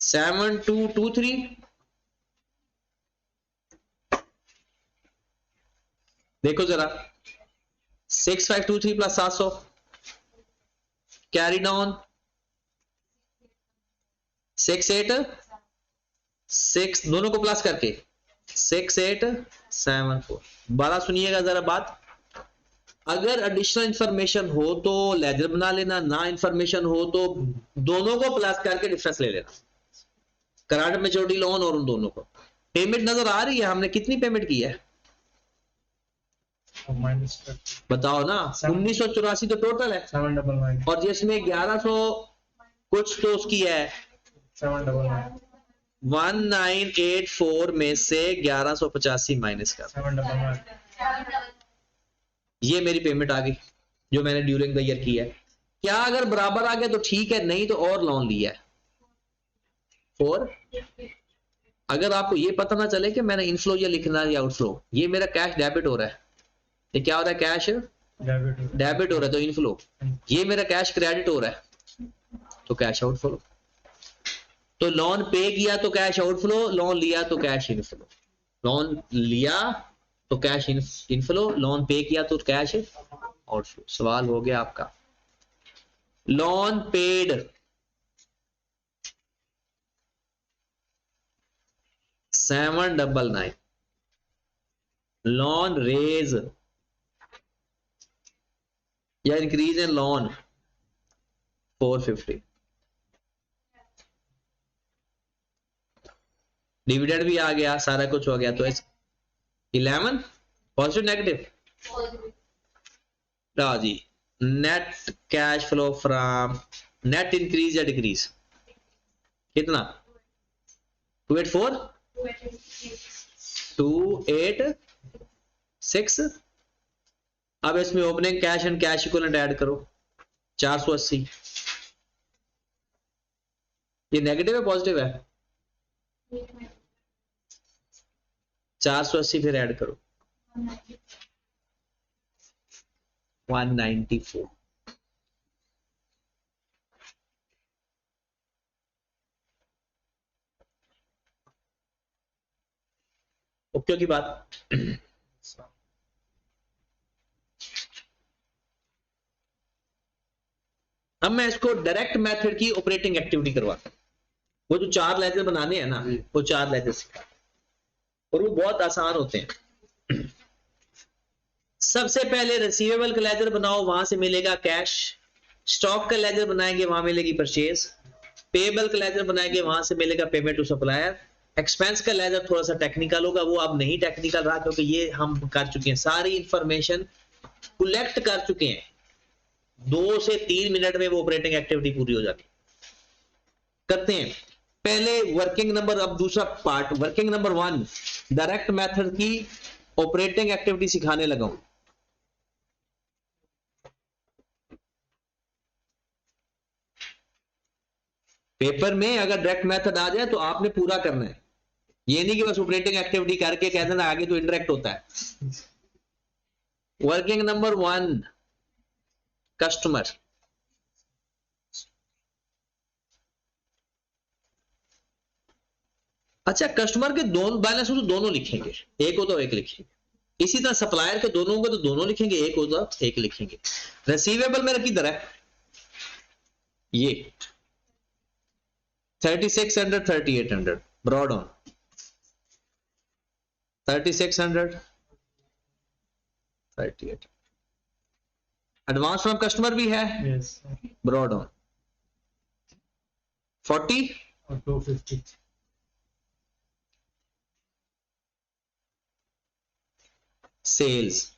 7223, देखो जरा 6523 प्लस 700, कैरी डाउन 68 दोनों को प्लस करके 6874। 12 सुनिएगा जरा बात, अगर एडिशनल इंफॉर्मेशन हो तो लेजर बना लेना, ना इंफॉर्मेशन हो तो दोनों को प्लस करके डिफरेंस ले लेना, करंट मैच्योरिटी लोन और उन दोनों को। पेमेंट नजर आ रही है, हमने कितनी पेमेंट की है बताओ ना? 1984 तो टोटल है 799 और जिसमें 1100 कुछ तो उसकी है 799 1984 में से 1185 माइनस कर, 799 ये मेरी पेमेंट आ गई जो मैंने ड्यूरिंग द ईयर की है। क्या अगर बराबर आ गया तो ठीक है, नहीं तो और लोन लिया है। और अगर आपको ये पता ना चले कि मैंने इनफ्लो या लिखना है या आउटफ्लो, ये मेरा कैश डेबिट हो रहा है, ये क्या हो रहा है? कैश डेबिट हो रहा है तो इनफ्लो, ये मेरा कैश क्रेडिट हो रहा है तो कैश आउटफ्लो। तो लोन पे किया तो कैश आउटफ्लो, लोन लिया तो कैश इनफ्लो, लोन लिया तो कैश इनफ्लो, लोन पे किया तो कैश आउटफ्लो। सवाल हो गया आपका। Loan paid 799, loan raise or increase in loan 450, dividend भी आ गया, सारा कुछ हो गया, तो 11 पॉजिटिव नेगेटिव जी। Net cash flow from, net increase or decrease कितना? 284 286। अब इसमें opening cash and cash equivalent add करो 480। ये नेगेटिव है पॉजिटिव है? 480 फिर ऐड करो 194। ओके की बात। अब मैं इसको डायरेक्ट मेथड की ऑपरेटिंग एक्टिविटी करवाता हूं। वो जो 4 लेजर बनाने हैं ना, वो 4 लेजर सिखा, और वो बहुत आसान होते हैं। सबसे पहले रिसीवेबल का लेजर बनाओ, वहां से मिलेगा कैश। स्टॉक का लेजर बनाएंगे, वहां मिलेगी परचेज। पेबल का लेजर बनाएंगे, वहां से मिलेगा पेमेंट टू सप्लायर। एक्सपेंस का लेजर थोड़ा सा टेक्निकल होगा, वो अब नहीं टेक्निकल रहा क्योंकि ये हम कर चुके हैं, सारी इंफॉर्मेशन कलेक्ट कर चुके हैं। 2 से 3 मिनट में वो ऑपरेटिंग एक्टिविटी पूरी हो जाती। करते हैं पहले वर्किंग नंबर, अब दूसरा part working number 1 direct method की ऑपरेटिंग एक्टिविटी सिखाने लगा हूं। पेपर में अगर डायरेक्ट मेथड आ जाए तो आपने पूरा करना है, ये नहीं कि बस ऑपरेटिंग एक्टिविटी करके कह देना आगे तो इंडायरेक्ट होता है। वर्किंग नंबर 1 कस्टमर, अच्छा, कस्टमर के दोनों बैलेंस हो तो दोनों लिखेंगे, एक हो तो एक लिखेंगे। इसी तरह सप्लायर के दोनों होंगे तो दोनों लिखेंगे, एक हो तो एक लिखेंगे। रिसीवेबल मेरा किधर है, ये 3600 3800 broad on 3600 38। Advance from customer भी है, Yes. Broad on 40 Or 250. Sales.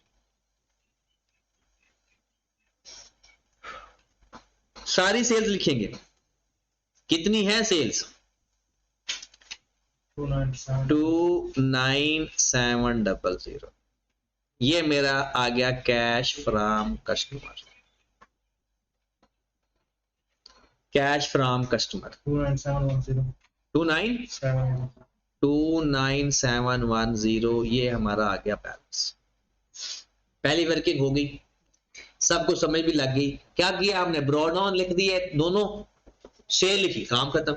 सारी सेल्स लिखेंगे, कितनी है सेल्स, 297. 29700। ये मेरा आ गया cash from customer, cash from customer 29710. 29710, ये हमारा आ गया बैलेंस। पहली वर्किंग हो गई, सबको समझ भी लग गई। क्या किया हमने, ब्रॉड ऑन लिख दिए, दोनों सेल लिखी, काम खत्म।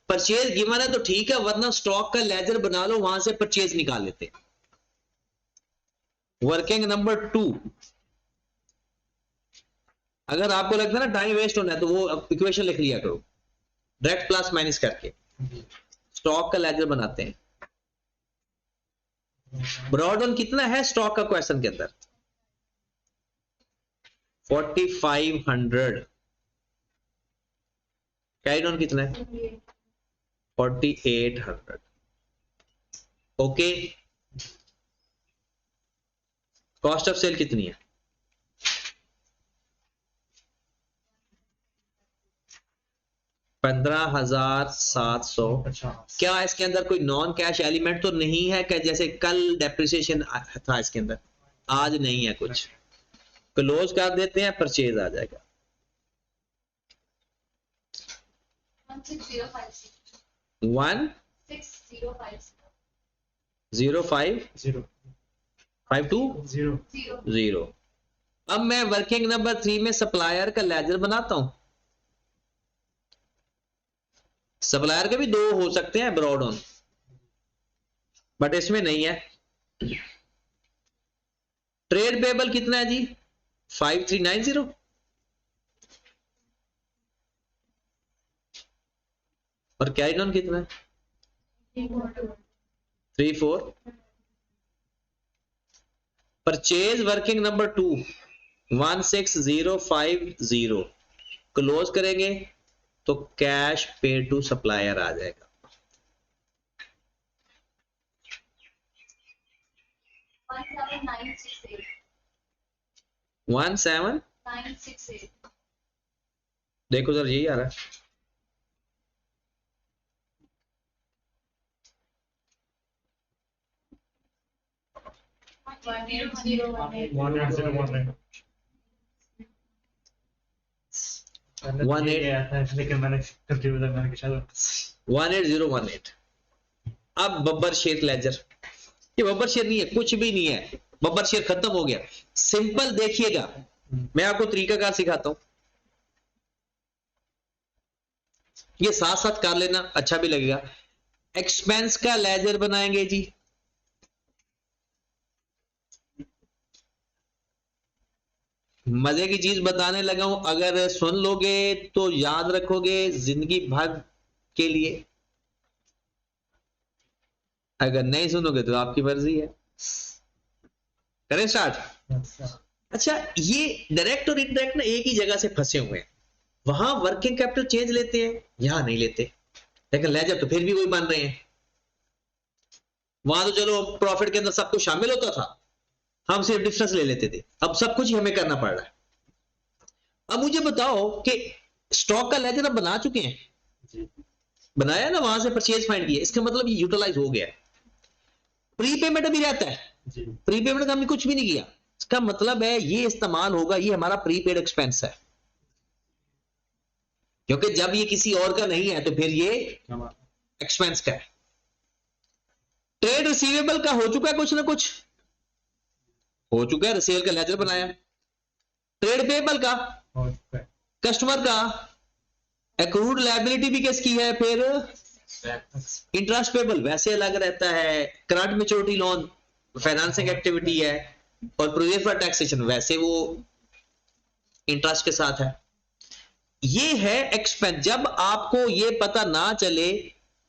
परचेज गिवन है तो ठीक है, वरना स्टॉक का लेजर बना लो, वहां से परचेज निकाल लेते। वर्किंग नंबर 2, अगर आपको लगता है ना टाइम वेस्ट होना है तो वो इक्वेशन लिख लिया करो, डायरेक्ट प्लस माइनस करके स्टॉक का लेजर बनाते हैं। ब्रॉड ऑन कितना है स्टॉक का क्वेश्चन के अंदर, 4500। कैरी ऑन कितना है, 4800। ओके, कॉस्ट ऑफ सेल कितनी है, 15,700। 50. क्या इसके अंदर कोई नॉन कैश एलिमेंट तो नहीं है क्या, जैसे कल डेप्रिसिएशन था इसके अंदर, आज नहीं है कुछ, क्लोज कर देते हैं, परचेज आ जाएगा। 1605250। 0. अब मैं वर्किंग नंबर 3 में सप्लायर का लेजर बनाता हूं। सप्लायर के भी दो हो सकते हैं ब्रॉड ऑन, बट इसमें नहीं है। ट्रेड पेबल कितना है जी, 5390। और कैरी ऑन कितना है, 34। परचेज वर्किंग नंबर 2 16050, क्लोज करेंगे तो कैश पे टू सप्लायर आ जाएगा। 17968 देखो सर, यही आ रहा है। One eight zero one nine. 18 लेकिन मैंने कंफ्यूज है, मैंने शायद 18018। अब बब्बर शेयर लेजर, ये बब्बर शेयर नहीं है, कुछ भी नहीं है, बब्बर शेयर खत्म हो गया। सिंपल देखिएगा, मैं आपको तरीकाकार सिखाता हूं, ये साथ साथ कर लेना, अच्छा भी लगेगा। एक्सपेंस का लेजर बनाएंगे जी, मजे की चीज बताने लगा हूं, अगर सुन लोगे तो याद रखोगे जिंदगी भर के लिए, अगर नहीं सुनोगे तो आपकी मर्जी है। करें स्टार्ट। अच्छा, ये डायरेक्ट और इनडायरेक्ट ना एक ही जगह से फंसे हुए हैं, वहां वर्किंग कैपिटल चेंज लेते हैं, यहां नहीं लेते, लेकिन लेजर तो फिर भी वही बन रहे हैं। वहां तो चलो प्रॉफिट के अंदर सब कुछ शामिल होता था, हम सिर्फ डिफरेंस ले लेते थे, अब सब कुछ ही हमें करना पड़ रहा है। अब मुझे बताओ कि स्टॉक का लेजर अब बना चुके हैं, बनाया ना, वहां से परचेज फाइंड किया, इसका मतलब ये यूटिलाइज हो गया है। प्रीपेमेंट अभी रहता है, प्रीपेमेंट का हमने कुछ भी नहीं किया, इसका मतलब है ये इस्तेमाल होगा, ये हमारा प्रीपेड एक्सपेंस है, क्योंकि जब ये किसी और का नहीं है तो फिर ये एक्सपेंस का है। ट्रेड रिसीवेबल का हो चुका है, कुछ ना कुछ हो चुका है, सेल का लेजर बनाया। ट्रेड पेबल का, कस्टमर का, एक्रूड लायबिलिटी भी किसकी है, फिर इंटरेस्ट पेबल वैसे अलग रहता है, current maturity loan financing activity है, और प्रोविजन फॉर टैक्सेशन वैसे वो इंटरेस्ट के साथ है। ये है एक्सपेंस। जब आपको ये पता ना चले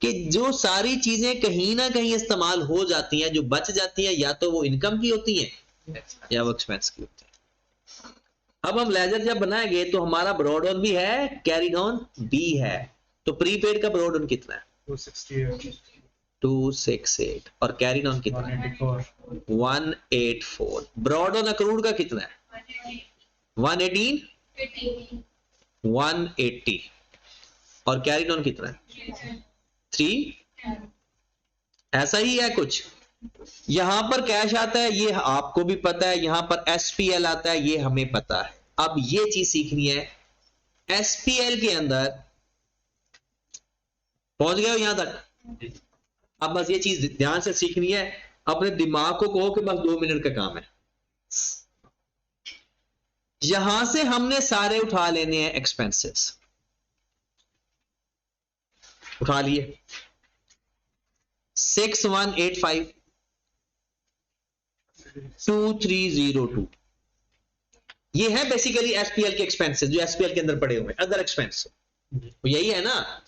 कि जो सारी चीजें कहीं ना कहीं इस्तेमाल हो जाती हैं, जो बच जाती हैं या तो वो इनकम की होती हैं या वो एक्सपेंस की होती है। अब हम लेजर जब बनाएंगे तो हमारा ब्रॉड ऑन भी है, कैरीड ऑन भी है। तो प्रीपेड का ब्रॉड ऑन कितना है? 268, 268, और कैरीड ऑन कितना है? 184, 184। ब्रॉड ऑन अक्रूड का कितना है? 118, 180, और कैरीड ऑन कितना है? 3। ऐसा ही है कुछ। यहां पर कैश आता है, ये आपको भी पता है, यहां पर एसपीएल आता है, ये हमें पता है। अब ये चीज सीखनी है, एसपीएल के अंदर पहुंच गए हो यहां तक? अब बस ये चीज ध्यान से सीखनी है, अपने दिमाग को कहो कि बस 2 मिनट का काम है। यहां से हमने सारे उठा लेने हैं एक्सपेंसेस, उठा लिए 6185 2302। ये है बेसिकली एसपीएल के एक्सपेंसेस जो एसपीएल के अंदर पड़े हुए हैं, अदर एक्सपेंस। यही है ना?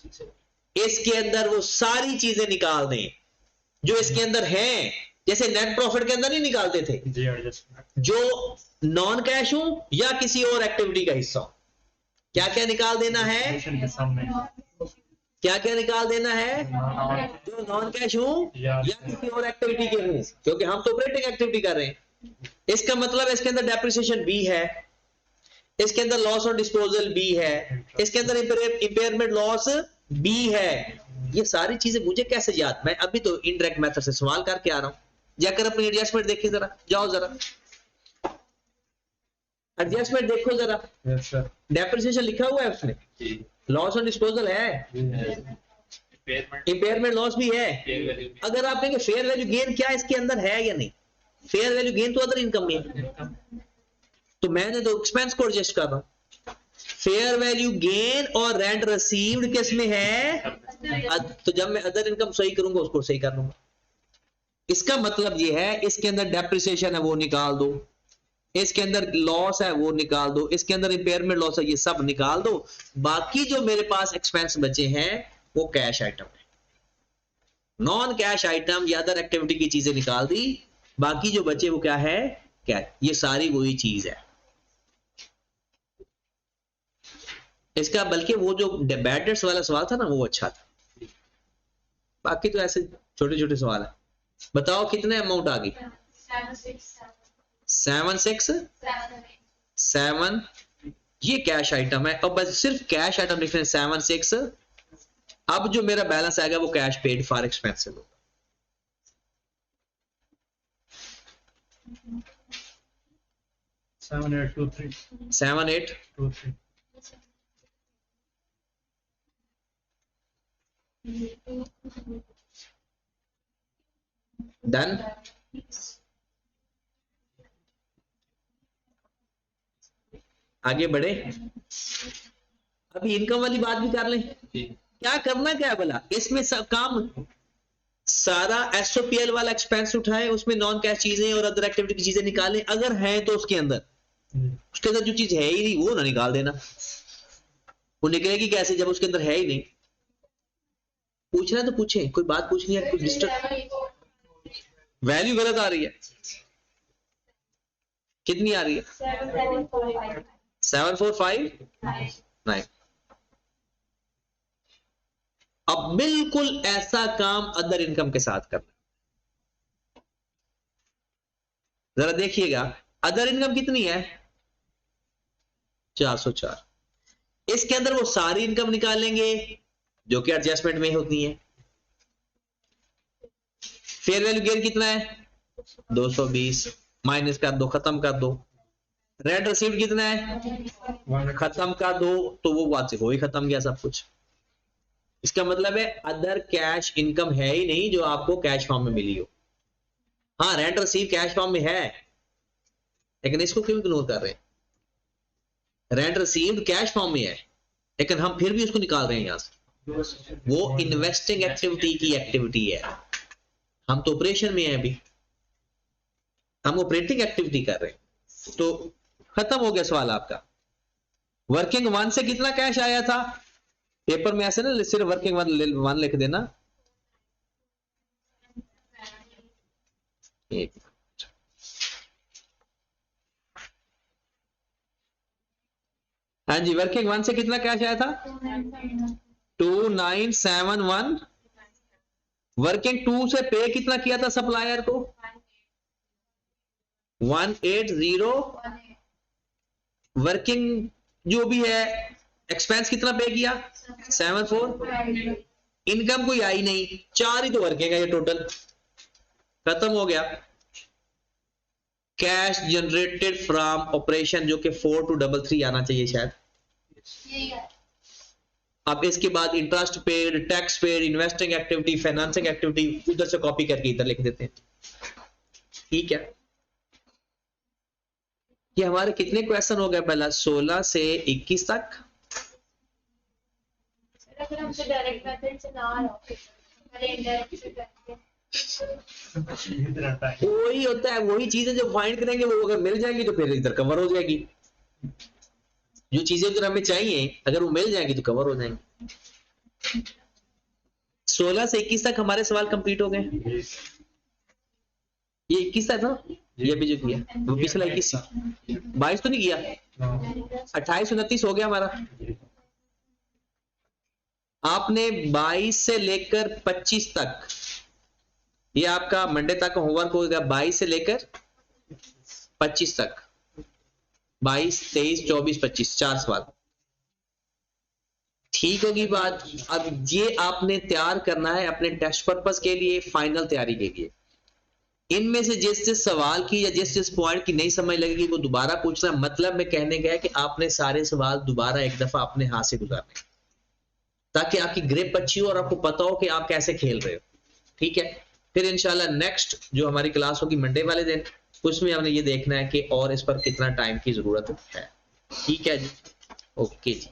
इसके अंदर वो सारी चीजें निकाल दें जो इसके अंदर हैं। जैसे नेट प्रॉफिट के अंदर नहीं निकालते थे, जी एडजस्टमेंट, जो नॉन कैश हो या किसी और एक्टिविटी का हिस्सा हो, क्या क्या निकाल देना है? के सामने क्या क्या निकाल देना है? जो नॉन कैश हो या किसी और एक्टिविटी के हो, क्योंकि हम तो ऑपरेटिंग एक्टिविटी कर रहे हैं। इसका मतलब इसके अंदर डेप्रिसिएशन भी है, इसके अंदर लॉस और डिस्पोजल भी है, इसके अंदर इंपेयरमेंट लॉस भी है। ये सारी चीजें मुझे कैसे याद? मैं अभी तो इनडायरेक्ट मेथड से सवाल करके आ रहा हूं। जाकर अपनी एडजस्टमेंट देखिए जरा, जाओ जरा एडजस्टमेंट देखो जरा, यस सर, डेप्रिसिएशन लिखा हुआ है उसमें, लॉस और डिस्पोजल है, इंपेयरमेंट लॉस भी है। अगर आप कहेंगे फेयर वैल्यू गेन क्या इसके अंदर है या नहीं? फेयर वैल्यू गेन तो अदर इनकम में है, तो मैंने तो एक्सपेंस को एडजस्ट कर रहा हूं। फेयर वैल्यू गेन और रेंट रिसीव्ड किस में है? तो जब मैं अदर इनकम सही करूंगा उसको सही कर लूंगा। इसका मतलब ये है, इसके अंदर डेप्रिसिएशन है वो निकाल दो, इसके अंदर लॉस है वो निकाल दो, इसके अंदर इंपेयरमेंट लॉस है ये सब निकाल दो। बाकी जो मेरे पास एक्सपेंस बचे हैं वो कैश आइटम है। नॉन कैश आइटम या अदर एक्टिविटी की चीजें निकाल दी, बाकी जो बचे वो क्या है? कैश। ये सारी वही चीज है। इसका बल्कि वो जो बैड डेट्स वाला सवाल था ना वो अच्छा था, बाकी तो ऐसे छोटे छोटे सवाल है। बताओ कितने अमाउंट आ गई? 7 ये कैश आइटम है। अब बस सिर्फ कैश आइटम लिख रहे हैं 7 अब जो मेरा बैलेंस आएगा वो कैश पेड फॉर एक्सपेंसेस होगा। 7823, 7823 डन। आगे बढ़े, अभी इनकम वाली बात भी कर लें। क्या करना क्या है भला इसमें? सब काम सारा एसओपीएल वाला एक्सपेंस उठाएं, उसमें नॉन कैश चीजें और अदर एक्टिविटी की चीजें निकालें, अगर हैं तो उसके अंदर जो चीज है ही नहीं वो ना निकाल देना। वो निकलेगी कैसे जब उसके अंदर है ही नहीं? पूछना तो पूछें, कोई बात पूछनी है, कोई डिस्टर्ब। वैल्यू गलत आ रही है, कितनी आ रही है? 7459। अब बिल्कुल ऐसा काम अदर इनकम के साथ करना। जरा देखिएगा अदर इनकम कितनी है? 404। इसके अंदर वो सारी इनकम निकालेंगे जो कि एडजस्टमेंट में होती है। फेयर वैल्यू गेन कितना है? 220, माइनस कर दो, खत्म कर दो। रेंट रिसीव्ड कितना है? खत्म कर दो, तो वो बात से हो ही खत्म गया सब कुछ। इसका मतलब है अदर कैश इनकम है ही नहीं जो आपको कैश फॉर्म में मिली हो। हाँ, रेंट रिसीव कैश फॉर्म में है, लेकिन इसको क्यों इग्नोर कर रहे हैं? रेंट रिसीव्ड कैश फॉर्म में है, लेकिन हम फिर भी उसको निकाल रहे हैं यहां से। वो इन्वेस्टिंग एक्टिविटी की एक्टिविटी है। हम तो ऑपरेशन में हैं अभी, हम ऑपरेटिंग एक्टिविटी कर रहे हैं। तो खत्म हो गया सवाल आपका। वर्किंग वन से कितना कैश आया था? पेपर में ऐसे ना सिर्फ वर्किंग वन लिख देना। एक हाँ जी, वर्किंग वन से कितना कैश आया था? 2971। वर्किंग टू से पे कितना किया था सप्लायर को? 180। वर्किंग जो भी है एक्सपेंस कितना पे किया? 74। इनकम कोई आई नहीं, 4 ही तो वर्किंग है ये टोटल। खत्म हो गया। कैश जनरेटेड फ्रॉम ऑपरेशन जो कि 4233 आना चाहिए शायद। अब इसके बाद interest paid, tax paid, investing activity, financing activity उधर से कॉपी करके इधर लिख देते हैं। ठीक है, ये हमारे कितने क्वेश्चन हो गए? पहला 16 से 21 तक। अगर हमसे डायरेक्ट मेथड से ना आ रहा हो, पहले इनडायरेक्ट से करके वही होता है, वही चीजें जो फाइंड करेंगे वो अगर मिल जाएंगी तो फिर इधर कवर हो जाएगी। जो चीजें उधर हमें चाहिए अगर वो मिल जाएंगी तो कवर हो जाएंगी। 16 से 21 तक हमारे सवाल कंप्लीट हो गए। ये 21 था ना, ये भी जो किया वो पिछला 21, 22 तो नहीं किया, 28 29 हो गया हमारा। आपने 22 से लेकर 25 तक, ये आपका मंडे तक होमवर्क होगा। 22 से लेकर 25 तक, 22 23 24 25, 4 सवाल। ठीक होगी बात। अब ये आपने तैयार करना है अपने टेस्ट पर्पस के लिए, फाइनल तैयारी के लिए। इनमें से जिस सवाल की या जिस पॉइंट की नहीं समझ लगेगी वो दोबारा पूछना। मतलब मैं कहने गया कि आपने सारे सवाल दोबारा एक दफा अपने हाथ से गुजारने, ताकि आपकी ग्रिप अच्छी हो और आपको पता हो कि आप कैसे खेल रहे हो। ठीक है, फिर इंशाल्लाह नेक्स्ट जो हमारी क्लास होगी मंडे वाले दिन, उसमें हमने ये देखना है कि और इस पर कितना टाइम की जरूरत है। ठीक है जी, ओके जी।